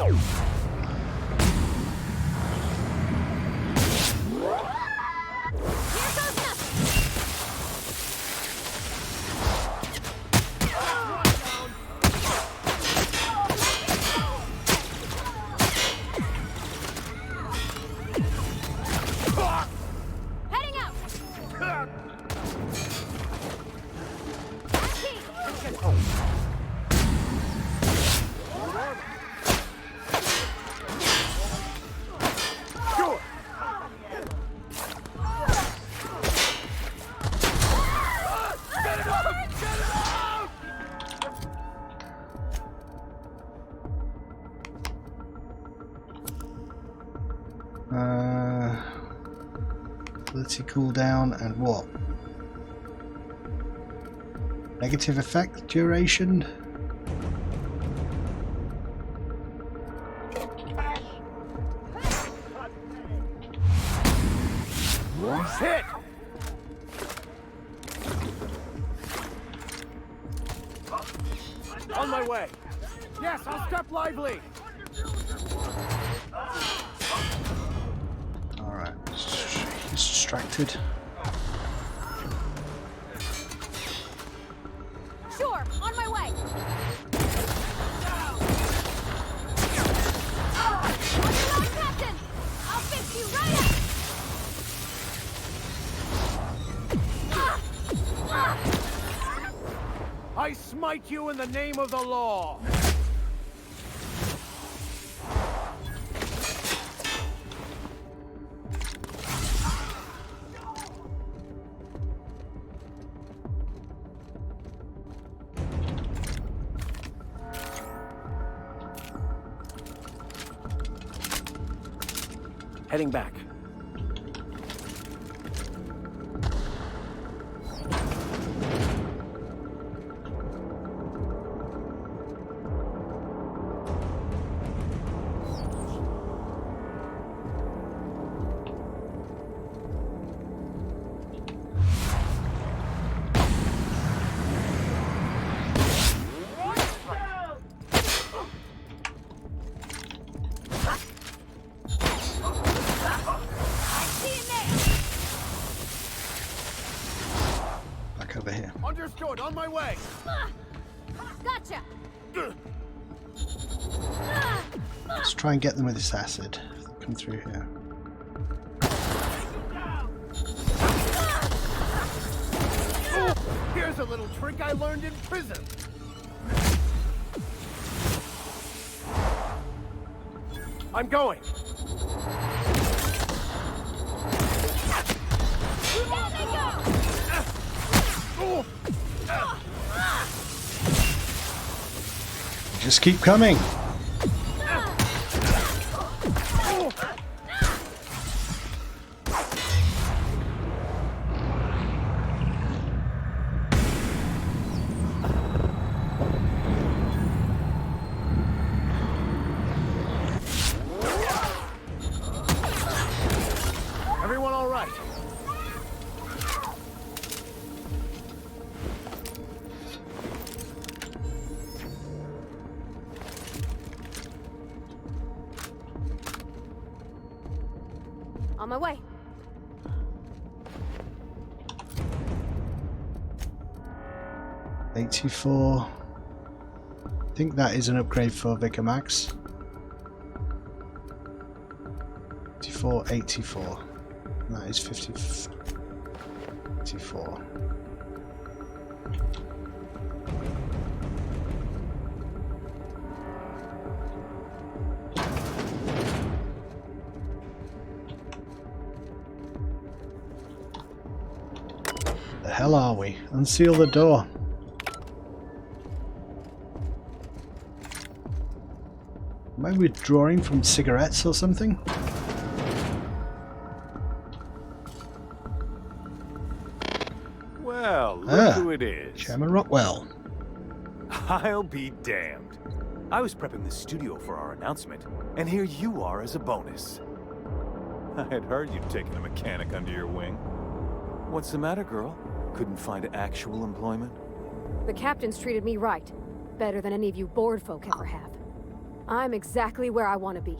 [SPEAKER 4] Heading out!
[SPEAKER 8] Sure. Get it out! Get it out!
[SPEAKER 1] Ability cooldown and what? Negative effect duration?
[SPEAKER 8] Hit! On my way. Yes, I'll step lively.
[SPEAKER 1] Alright, he's distracted.
[SPEAKER 4] Sure, on my way! Captain! I'll fix you right up!
[SPEAKER 8] I smite you in the name of the law. Heading back.
[SPEAKER 1] Back over here.
[SPEAKER 8] Understood. On my way.
[SPEAKER 4] Gotcha!
[SPEAKER 1] Let's try and get them with this acid. If they come through here.
[SPEAKER 8] Here's a little trick I learned in prison. I'm going.
[SPEAKER 1] Just keep coming.
[SPEAKER 8] Everyone all right?
[SPEAKER 4] On my way.
[SPEAKER 1] 84. I think that is an upgrade for Vicar Max. 84, 84. And that is 54. The hell are we? Unseal the door. Am I withdrawing from cigarettes or something?
[SPEAKER 8] Well, look who it is.
[SPEAKER 1] Chairman Rockwell.
[SPEAKER 8] I'll be damned. I was prepping the studio for our announcement, and here you are as a bonus. I had heard you'd taken a mechanic under your wing. What's the matter, girl? Couldn't find actual employment?
[SPEAKER 4] The captain's treated me right. Better than any of you bored folk ever have. I'm exactly where I want to be.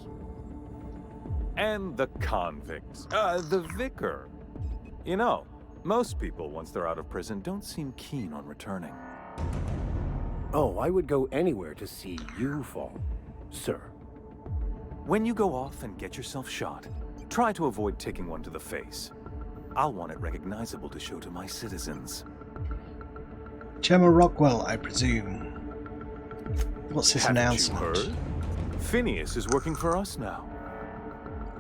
[SPEAKER 8] And the convicts. The vicar. You know, most people, once they're out of prison, don't seem keen on returning.
[SPEAKER 10] Oh, I would go anywhere to see you fall, sir.
[SPEAKER 8] When you go off and get yourself shot, try to avoid taking one to the face. I'll want it recognizable to show to my citizens.
[SPEAKER 1] Chairman Rockwell, I presume. What's his announcement?
[SPEAKER 8] You heard? Phineas is working for us now.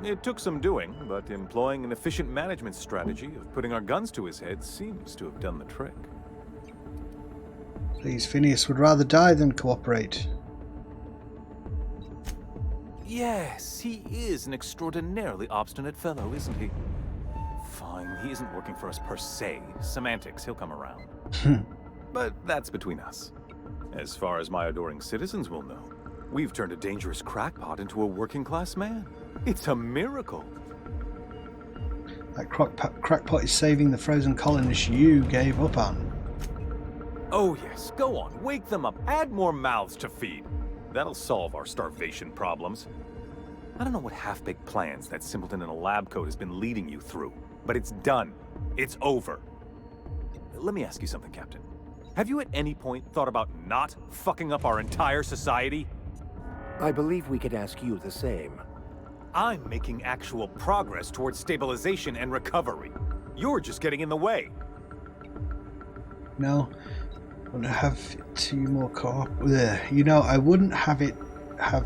[SPEAKER 8] It took some doing, but employing an efficient management strategy of putting our guns to his head seems to have done the trick.
[SPEAKER 1] Please, Phineas would rather die than cooperate.
[SPEAKER 8] Yes, he is an extraordinarily obstinate fellow, isn't he? Fine, he isn't working for us per se. Semantics, he'll come around. But that's between us. As far as my adoring citizens will know, we've turned a dangerous crackpot into a working-class man. It's a miracle.
[SPEAKER 1] That crackpot is saving the frozen colonists you gave up on.
[SPEAKER 8] Oh yes, go on, wake them up, add more mouths to feed. That'll solve our starvation problems. I don't know what half-baked plans that simpleton in a lab coat has been leading you through, but it's done. It's over. Let me ask you something, Captain. Have you at any point thought about not fucking up our entire society?
[SPEAKER 10] I believe we could ask you the same.
[SPEAKER 8] I'm making actual progress towards stabilization and recovery. You're just getting in the way.
[SPEAKER 1] No, I wouldn't have to more You know, I wouldn't have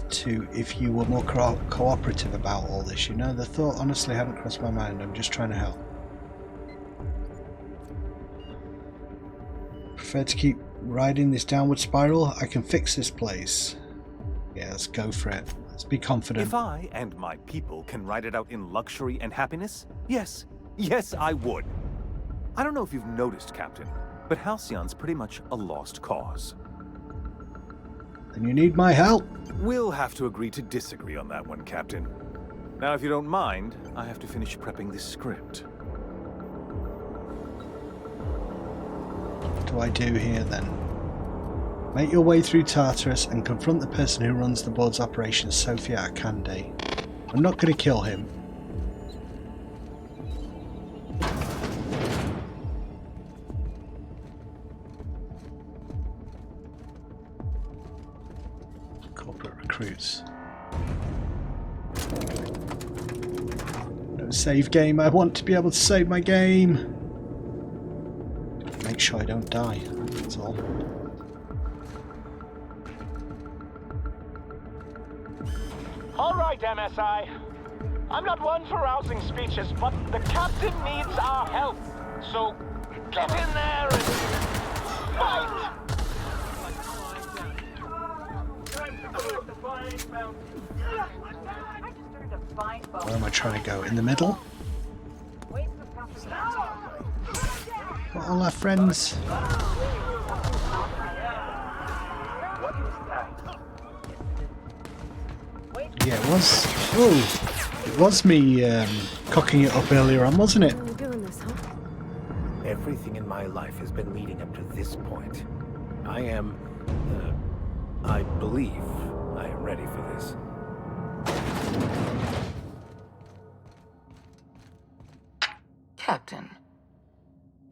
[SPEAKER 1] to if you were more cooperative about all this. You know, the thought honestly hadn't crossed my mind. I'm just trying to help. Prefer to keep riding this downward spiral? I can fix this place. Yeah, let's go for it. Let's be confident.
[SPEAKER 8] If I and my people can ride it out in luxury and happiness, yes, I would. I don't know if you've noticed, Captain, but Halcyon's pretty much a lost cause.
[SPEAKER 1] Then you need my help.
[SPEAKER 8] We'll have to agree to disagree on that one, Captain. Now, if you don't mind, I have to finish prepping this script.
[SPEAKER 1] What do I do here then? Make your way through Tartarus and confront the person who runs the board's operations, Sophia Akande. I'm not going to kill him. Corporate recruits. No save game. I want to be able to save my game. Make sure I don't die. That's all.
[SPEAKER 11] All right, MSI. I'm not one for rousing speeches, but the captain needs our help. So get in there and fight!
[SPEAKER 1] Where am I trying to go? In the middle? What all our friends? Yeah, it was. Oh, it was me cocking it up earlier on, wasn't it?
[SPEAKER 10] Everything in my life has been leading up to this point. I believe I am ready for this.
[SPEAKER 12] Captain,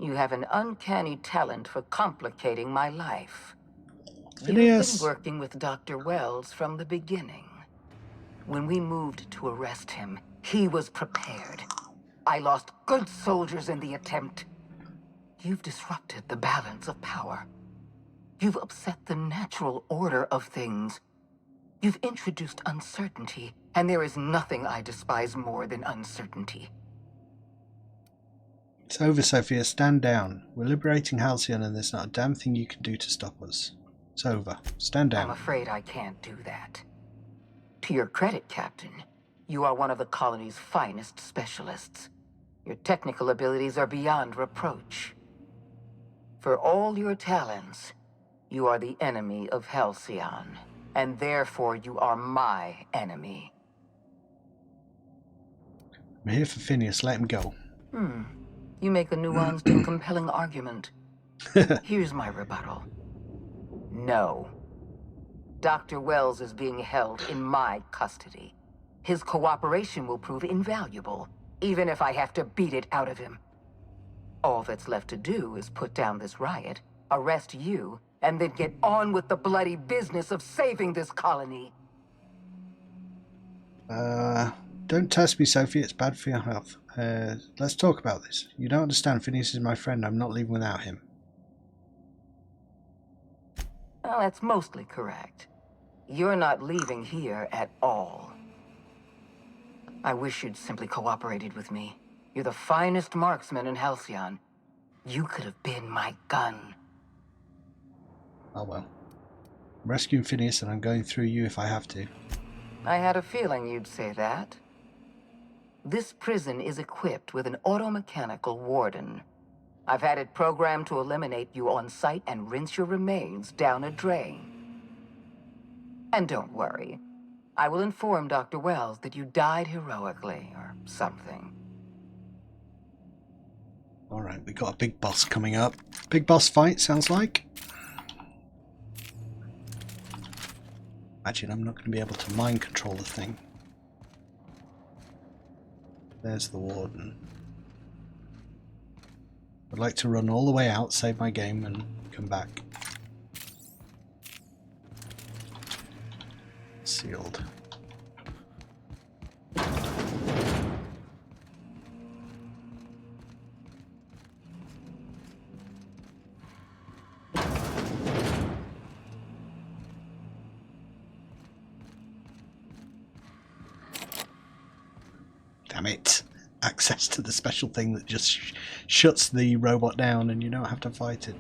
[SPEAKER 5] You have an uncanny talent for complicating my life. You've
[SPEAKER 1] Phineas.
[SPEAKER 5] been working with Dr. Wells from the beginning. When we moved to arrest him, he was prepared. I lost good soldiers in the attempt. You've disrupted the balance of power. You've upset the natural order of things. You've introduced uncertainty, and there is nothing I despise more than uncertainty.
[SPEAKER 1] It's over, Sophia. Stand down. We're liberating Halcyon, and there's not a damn thing you can do to stop us. It's over. Stand down.
[SPEAKER 5] I'm afraid I can't do that. To your credit, Captain, you are one of the colony's finest specialists. Your technical abilities are beyond reproach. For all your talents, you are the enemy of Halcyon, and therefore you are my enemy.
[SPEAKER 1] I'm here for Phineas. Let him go.
[SPEAKER 5] You make a nuanced and compelling argument. Here's my rebuttal. No. Dr. Wells is being held in my custody. His cooperation will prove invaluable, even if I have to beat it out of him. All that's left to do is put down this riot, arrest you, and then get on with the bloody business of saving this colony.
[SPEAKER 1] Don't test me, Sophie. It's bad for your health. Let's talk about this. You don't understand. Phineas is my friend. I'm not leaving without him.
[SPEAKER 5] Well, that's mostly correct. You're not leaving here at all. I wish you'd simply cooperated with me. You're the finest marksman in Halcyon. You could have been my gun.
[SPEAKER 1] Oh well. I'm rescuing Phineas and I'm going through you if I have to.
[SPEAKER 5] I had a feeling you'd say that. This prison is equipped with an automechanical warden. I've had it programmed to eliminate you on sight and rinse your remains down a drain. And don't worry. I will inform Dr. Wells that you died heroically, or something.
[SPEAKER 1] Alright, we got a big boss coming up. Big boss fight, sounds like. Imagine I'm not going to be able to mind control the thing. There's the warden. I'd like to run all the way out, save my game, and come back. Sealed. Damn it. Access to the special thing that just shuts the robot down and you don't have to fight it.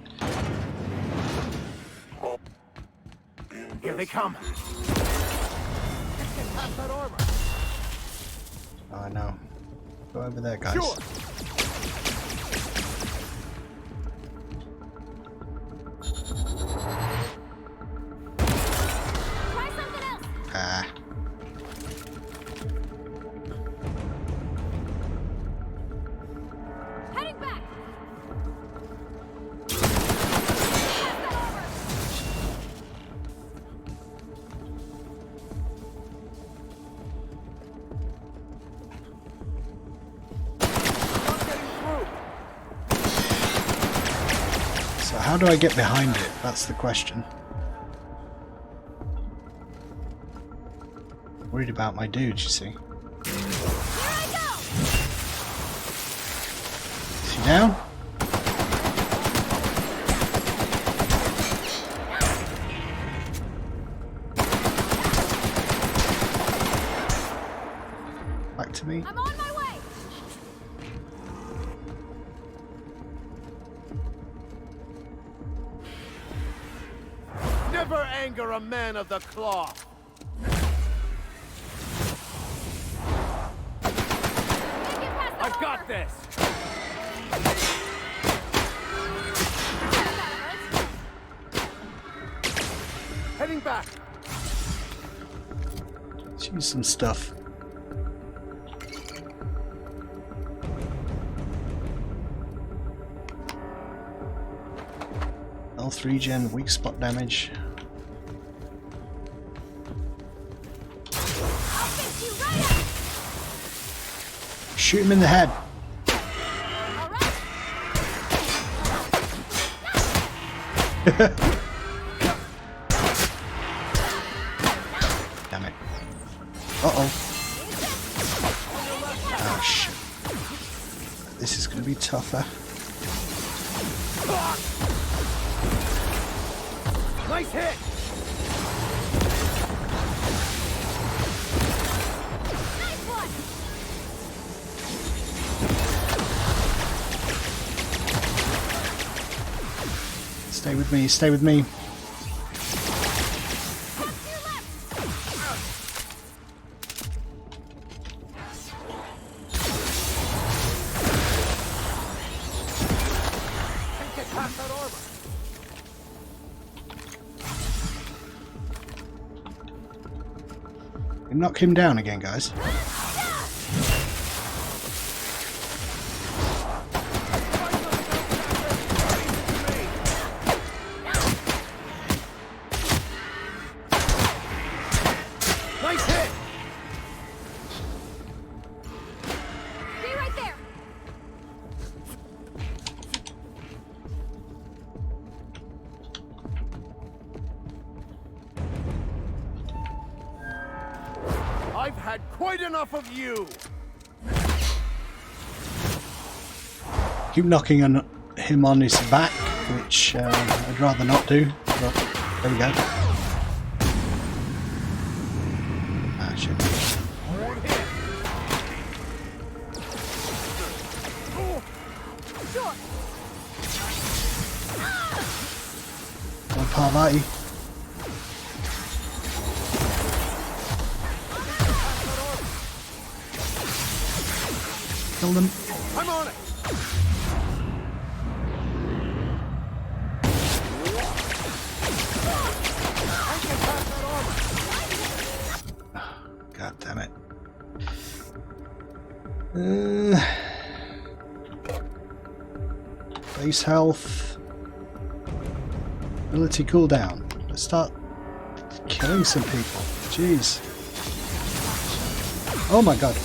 [SPEAKER 11] Here they come.
[SPEAKER 1] Oh, I know. Go over there, guys.
[SPEAKER 11] Sure.
[SPEAKER 4] Try something else.
[SPEAKER 1] Ah.
[SPEAKER 4] Heading back.
[SPEAKER 1] So how do I get behind it? That's the question. Worried about my dude, you see.
[SPEAKER 4] Here I go.
[SPEAKER 1] Is he down? Back to me.
[SPEAKER 4] I'm on my way.
[SPEAKER 11] Never anger a man of the cloth. I got this. Heading back.
[SPEAKER 1] Let's use some stuff. L3 gen, weak spot damage.
[SPEAKER 4] I'll fix you right up.
[SPEAKER 1] Shoot him in the head.
[SPEAKER 4] All right.
[SPEAKER 1] Damn it. Uh-oh. Oh, shit. This is going to be tougher.
[SPEAKER 10] Nice hit!
[SPEAKER 1] Stay with me, stay with me. Knock him down again, guys.
[SPEAKER 10] Nice hit!
[SPEAKER 4] Stay right there.
[SPEAKER 10] I've had quite enough of you!
[SPEAKER 1] Keep knocking on him on his back, which I'd rather not do, but there we go. Ah, shit. One Parvati. Kill them.
[SPEAKER 10] I'm on it!
[SPEAKER 1] God damn it. Base health. Ability cooldown. Let's start killing some people. Jeez. Oh my god.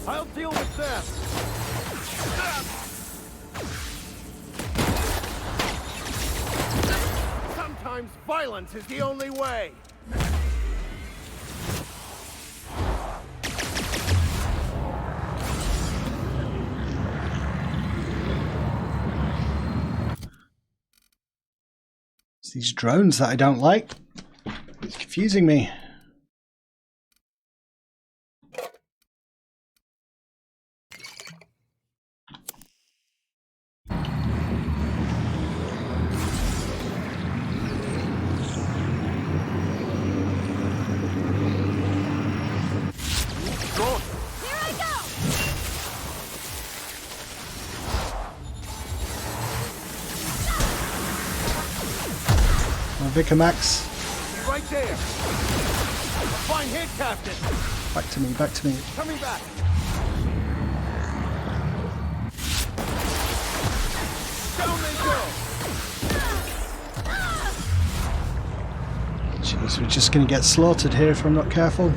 [SPEAKER 10] I'll deal with them! Sometimes violence is the only way!
[SPEAKER 1] It's these drones that I don't like. It's confusing me. Vicar Max.
[SPEAKER 10] Right there. Fine hit, Captain.
[SPEAKER 1] Back to me, back to me.
[SPEAKER 10] Coming back. Down they go.
[SPEAKER 1] Jeez, we're just going to get slaughtered here if I'm not careful.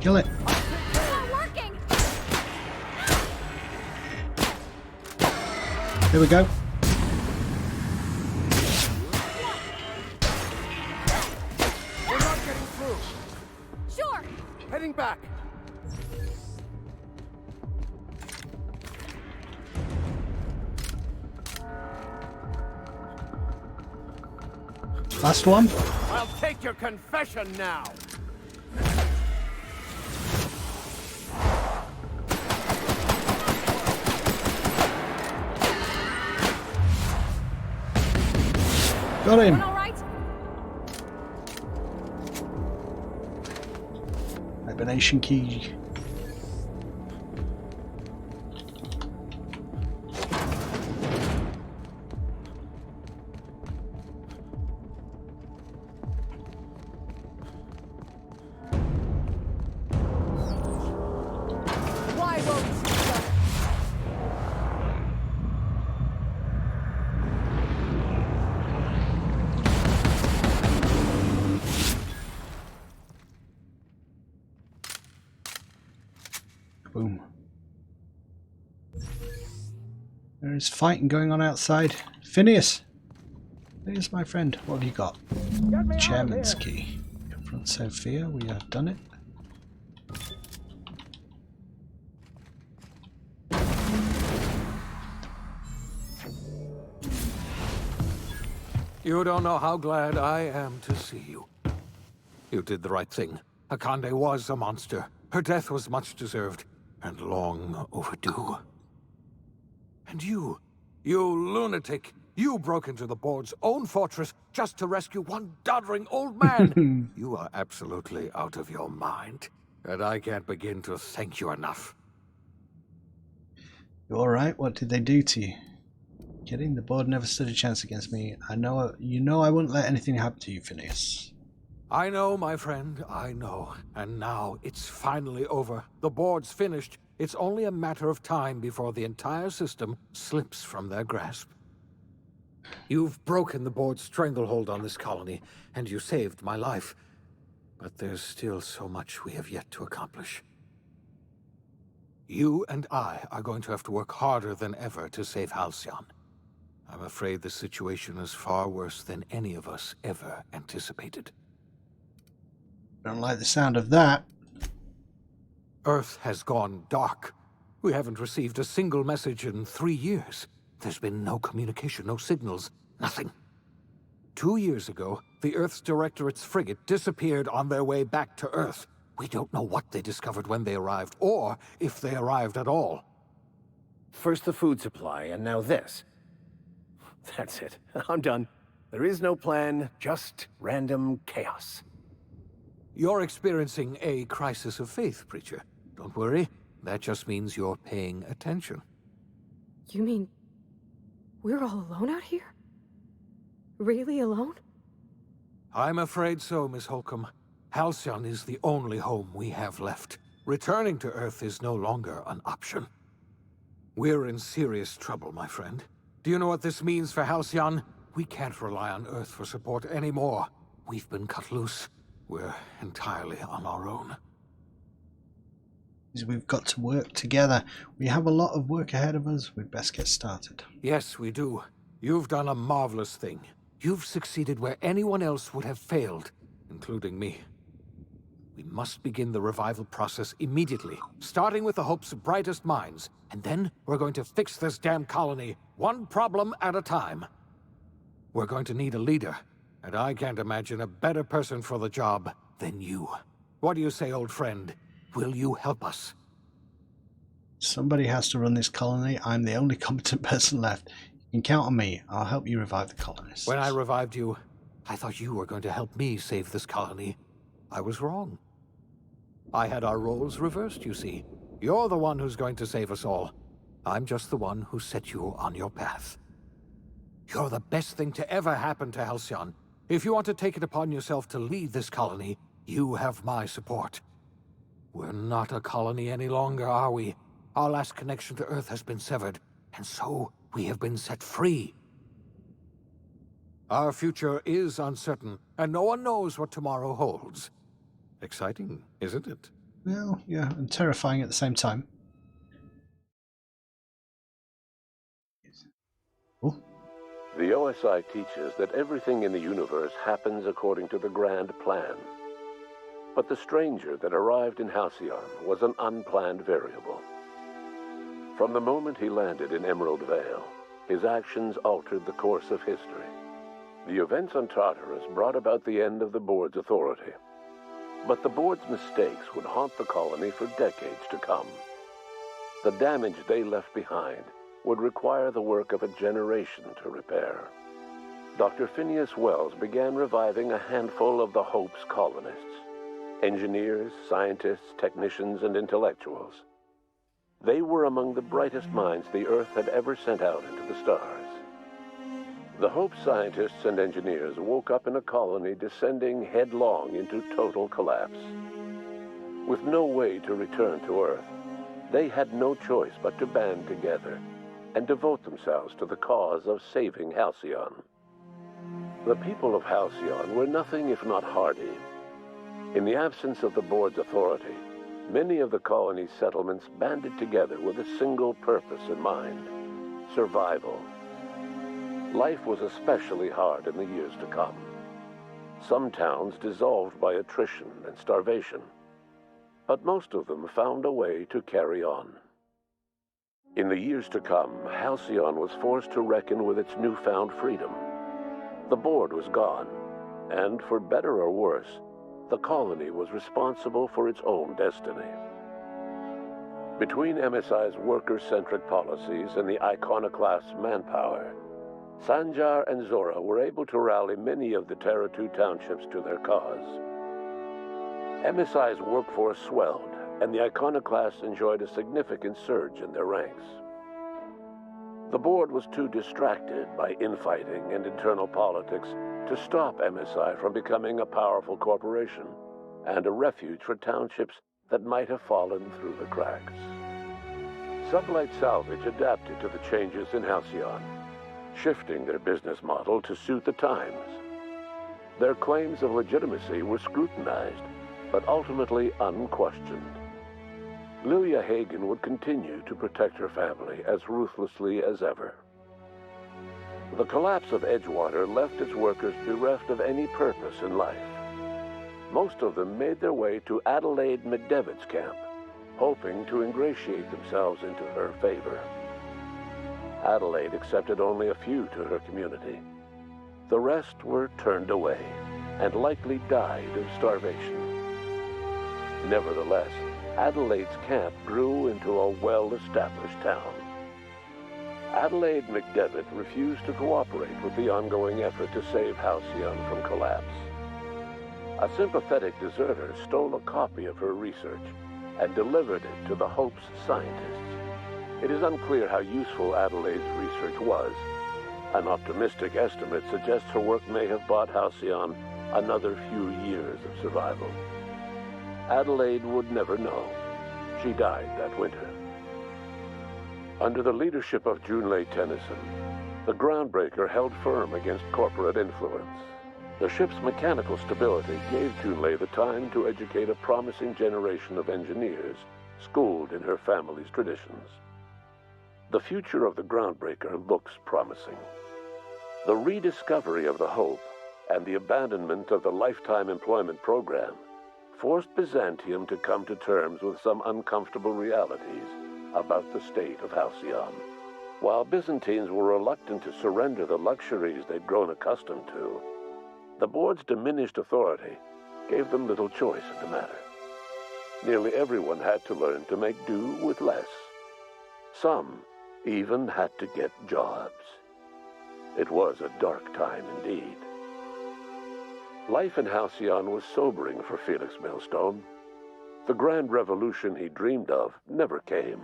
[SPEAKER 1] Kill it. Here we go. Last one.
[SPEAKER 10] I'll take your confession now.
[SPEAKER 1] Got him.
[SPEAKER 4] All right.
[SPEAKER 1] Hibernation key.
[SPEAKER 3] Why won't you?
[SPEAKER 1] Boom. There is fighting going on outside. Phineas! Phineas, my friend, what have you got? Chairman's key. Confront Sophia, we have done it.
[SPEAKER 12] You don't know how glad I am to see you. You did the right thing. Akande was a monster. Her death was much deserved, and long overdue. And you lunatic, you broke into the board's own fortress just to rescue one doddering old man. You are absolutely out of your mind, and I can't begin to thank you enough.
[SPEAKER 1] You alright? What did they do to you? Kidding? The board never stood a chance against me. You know I wouldn't let anything happen to you, Phineas.
[SPEAKER 12] I know, my friend, I know. And now it's finally over. The board's finished. It's only a matter of time before the entire system slips from their grasp. You've broken the board's stranglehold on this colony, and you saved my life. But there's still so much we have yet to accomplish. You and I are going to have to work harder than ever to save Halcyon. I'm afraid the situation is far worse than any of us ever anticipated.
[SPEAKER 1] Don't like the sound of that.
[SPEAKER 12] Earth has gone dark. We haven't received a single message in 3 years. There's been no communication, no signals, nothing. 2 years ago, the Earth's Directorate's frigate disappeared on their way back to Earth. We don't know what they discovered when they arrived, or if they arrived at all.
[SPEAKER 10] First the food supply, and now this. That's it. I'm done. There is no plan, just random chaos.
[SPEAKER 12] You're experiencing a crisis of faith, Preacher. Don't worry. That just means you're paying attention.
[SPEAKER 4] You mean we're all alone out here? Really alone?
[SPEAKER 12] I'm afraid so, Miss Holcomb. Halcyon is the only home we have left. Returning to Earth is no longer an option. We're in serious trouble, my friend. Do you know what this means for Halcyon? We can't rely on Earth for support anymore. We've been cut loose. We're entirely on our own.
[SPEAKER 1] We've got to work together. We have a lot of work ahead of us. We'd best get started.
[SPEAKER 12] Yes, we do. You've done a marvelous thing. You've succeeded where anyone else would have failed, including me. We must begin the revival process immediately, starting with the hope's brightest minds, and then we're going to fix this damn colony, one problem at a time. We're going to need a leader, and I can't imagine a better person for the job than you. What do you say, old friend? Will you help us?
[SPEAKER 1] Somebody has to run this colony. I'm the only competent person left. You can count on me. I'll help you revive the colonists.
[SPEAKER 12] When I revived you, I thought you were going to help me save this colony. I was wrong. I had our roles reversed, you see. You're the one who's going to save us all. I'm just the one who set you on your path. You're the best thing to ever happen to Halcyon. If you want to take it upon yourself to lead this colony, you have my support. We're not a colony any longer, are we? Our last connection to Earth has been severed, and so we have been set free. Our future is uncertain, and no one knows what tomorrow holds. Exciting, isn't it?
[SPEAKER 1] Well, yeah, and terrifying at the same time. Oh.
[SPEAKER 13] The OSI teaches that everything in the universe happens according to the grand plan. But the stranger that arrived in Halcyon was an unplanned variable. From the moment he landed in Emerald Vale, his actions altered the course of history. The events on Tartarus brought about the end of the board's authority. But the board's mistakes would haunt the colony for decades to come. The damage they left behind would require the work of a generation to repair. Dr. Phineas Wells began reviving a handful of the Hope's colonists. Engineers, scientists, technicians, and intellectuals. They were among the brightest minds the Earth had ever sent out into the stars. The Hope scientists and engineers woke up in a colony descending headlong into total collapse. With no way to return to Earth, they had no choice but to band together and devote themselves to the cause of saving Halcyon. The people of Halcyon were nothing if not hardy. In the absence of the board's authority, many of the colony's settlements banded together with a single purpose in mind: survival. Life was especially hard in the years to come. Some towns dissolved by attrition and starvation, but most of them found a way to carry on. In the years to come, Halcyon was forced to reckon with its newfound freedom. The board was gone, and for better or worse, the colony was responsible for its own destiny. Between MSI's worker-centric policies and the iconoclast's manpower, Sanjar and Zora were able to rally many of the Terra 2 townships to their cause. MSI's workforce swelled, and the iconoclasts enjoyed a significant surge in their ranks. The board was too distracted by infighting and internal politics to stop MSI from becoming a powerful corporation and a refuge for townships that might have fallen through the cracks. Sublight Salvage adapted to the changes in Halcyon, shifting their business model to suit the times. Their claims of legitimacy were scrutinized, but ultimately unquestioned. Lilia Hagen would continue to protect her family as ruthlessly as ever. The collapse of Edgewater left its workers bereft of any purpose in life. Most of them made their way to Adelaide McDevitt's camp, hoping to ingratiate themselves into her favor. Adelaide accepted only a few to her community. The rest were turned away and likely died of starvation. Nevertheless, Adelaide's camp grew into a well-established town. Adelaide McDevitt refused to cooperate with the ongoing effort to save Halcyon from collapse. A sympathetic deserter stole a copy of her research and delivered it to the Hope's scientists. It is unclear how useful Adelaide's research was. An optimistic estimate suggests her work may have bought Halcyon another few years of survival. Adelaide would never know. She died that winter. Under the leadership of Junlei Tennyson, the Groundbreaker held firm against corporate influence. The ship's mechanical stability gave Junlei the time to educate a promising generation of engineers, schooled in her family's traditions. The future of the Groundbreaker looks promising. The rediscovery of the Hope and the abandonment of the lifetime employment program forced Byzantium to come to terms with some uncomfortable realities about the state of Halcyon. While Byzantines were reluctant to surrender the luxuries they'd grown accustomed to, the board's diminished authority gave them little choice in the matter. Nearly everyone had to learn to make do with less. Some even had to get jobs. It was a dark time indeed. Life in Halcyon was sobering for Felix Millstone. The grand revolution he dreamed of never came.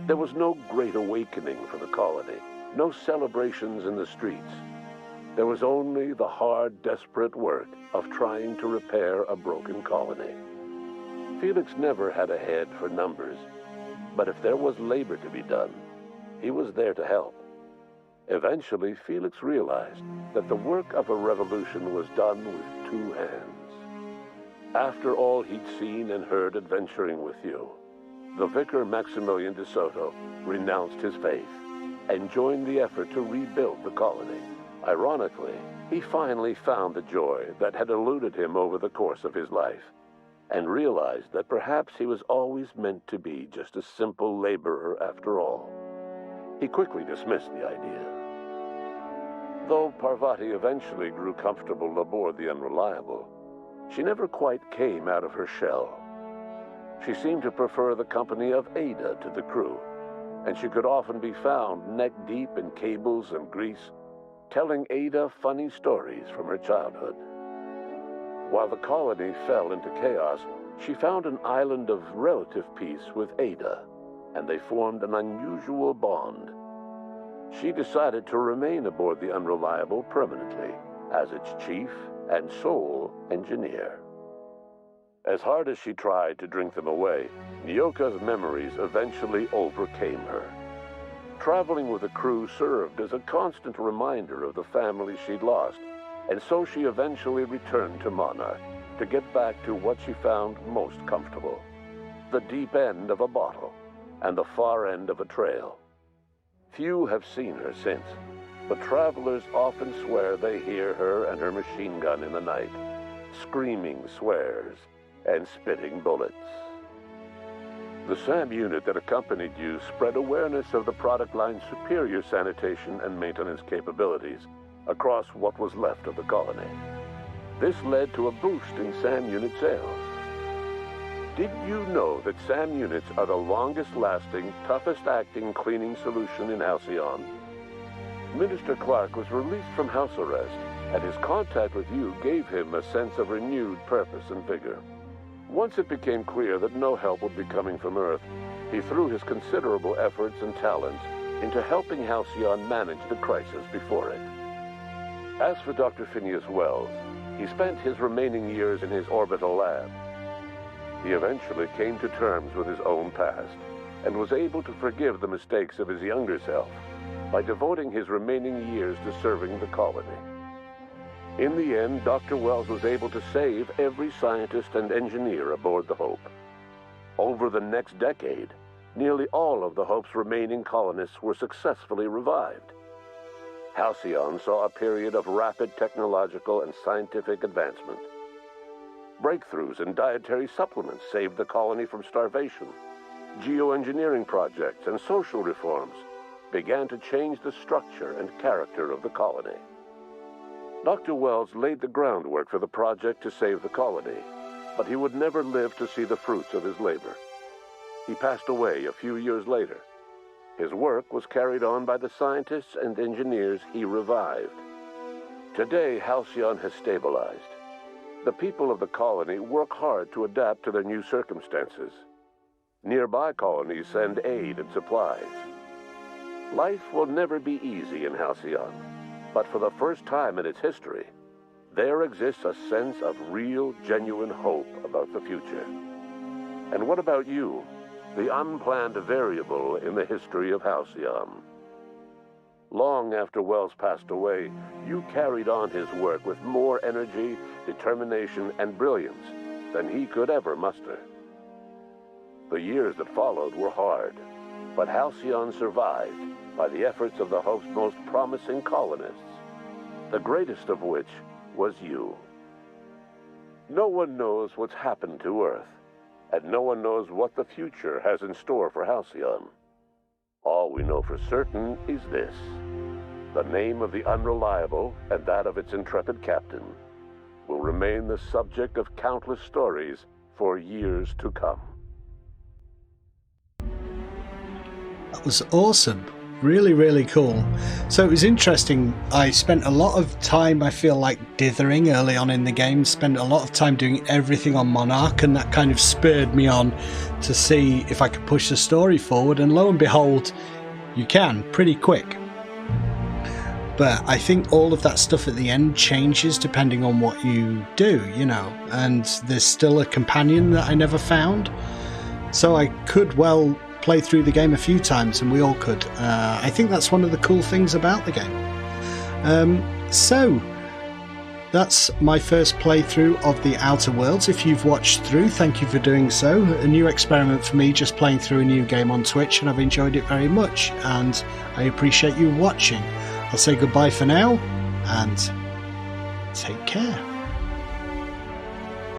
[SPEAKER 13] There was no great awakening for the colony, no celebrations in the streets. There was only the hard, desperate work of trying to repair a broken colony. Felix never had a head for numbers, but if there was labor to be done, he was there to help. Eventually, Felix realized that the work of a revolution was done with two hands. After all he'd seen and heard adventuring with you, the vicar Maximilian de Soto renounced his faith and joined the effort to rebuild the colony. Ironically, he finally found the joy that had eluded him over the course of his life, and realized that perhaps he was always meant to be just a simple laborer after all. He quickly dismissed the idea. Though Parvati eventually grew comfortable aboard the Unreliable, she never quite came out of her shell. She seemed to prefer the company of Ada to the crew, and she could often be found neck-deep in cables and grease, telling Ada funny stories from her childhood. While the colony fell into chaos, she found an island of relative peace with Ada, and they formed an unusual bond. She decided to remain aboard the Unreliable permanently as its chief and sole engineer. As hard as she tried to drink them away, Nyoka's memories eventually overcame her. Traveling with the crew served as a constant reminder of the family she'd lost, and so she eventually returned to Monarch to get back to what she found most comfortable: the deep end of a bottle and the far end of a trail. Few have seen her since, but travelers often swear they hear her and her machine gun in the night, screaming swears and spitting bullets. The SAM unit that accompanied you spread awareness of the product line's superior sanitation and maintenance capabilities across what was left of the colony. This led to a boost in SAM unit sales. Did you know that SAM units are the longest-lasting, toughest-acting cleaning solution in Halcyon? Minister Clark was released from house arrest, and his contact with you gave him a sense of renewed purpose and vigor. Once it became clear that no help would be coming from Earth, he threw his considerable efforts and talents into helping Halcyon manage the crisis before it. As for Dr. Phineas Wells, he spent his remaining years in his orbital lab. He eventually came to terms with his own past and was able to forgive the mistakes of his younger self by devoting his remaining years to serving the colony. In the end, Dr. Wells was able to save every scientist and engineer aboard the Hope. Over the next decade, nearly all of the Hope's remaining colonists were successfully revived. Halcyon saw a period of rapid technological and scientific advancement. Breakthroughs in dietary supplements saved the colony from starvation. Geoengineering projects and social reforms began to change the structure and character of the colony. Dr. Wells laid the groundwork for the project to save the colony, but he would never live to see the fruits of his labor. He passed away a few years later. His work was carried on by the scientists and engineers he revived. Today, Halcyon has stabilized. The people of the colony work hard to adapt to their new circumstances. Nearby colonies send aid and supplies. Life will never be easy in Halcyon, but for the first time in its history, there exists a sense of real, genuine hope about the future. And what about you, the unplanned variable in the history of Halcyon? Long after Wells passed away, you carried on his work with more energy, determination, and brilliance than he could ever muster. The years that followed were hard, but Halcyon survived by the efforts of the Hope's most promising colonists, the greatest of which was you. No one knows what's happened to Earth, and no one knows what the future has in store for Halcyon. All we know for certain is this: the name of the Unreliable and that of its intrepid captain will remain the subject of countless stories for years to come.
[SPEAKER 1] That was awesome. Really, really cool. So it was interesting. I spent a lot of time, I feel like, dithering early on in the game, spent a lot of time doing everything on Monarch, and that kind of spurred me on to see if I could push the story forward, and lo and behold, you can, pretty quick. But I think all of that stuff at the end changes depending on what you do, you know, and there's still a companion that I never found. So I could well play through the game a few times, and we all could. I think that's one of the cool things about the game. So that's my first playthrough of the Outer Worlds. If you've watched through, thank you for doing so. A new experiment for me, just playing through a new game on Twitch, and I've enjoyed it very much, and I appreciate you watching. I'll say goodbye for now, and take care.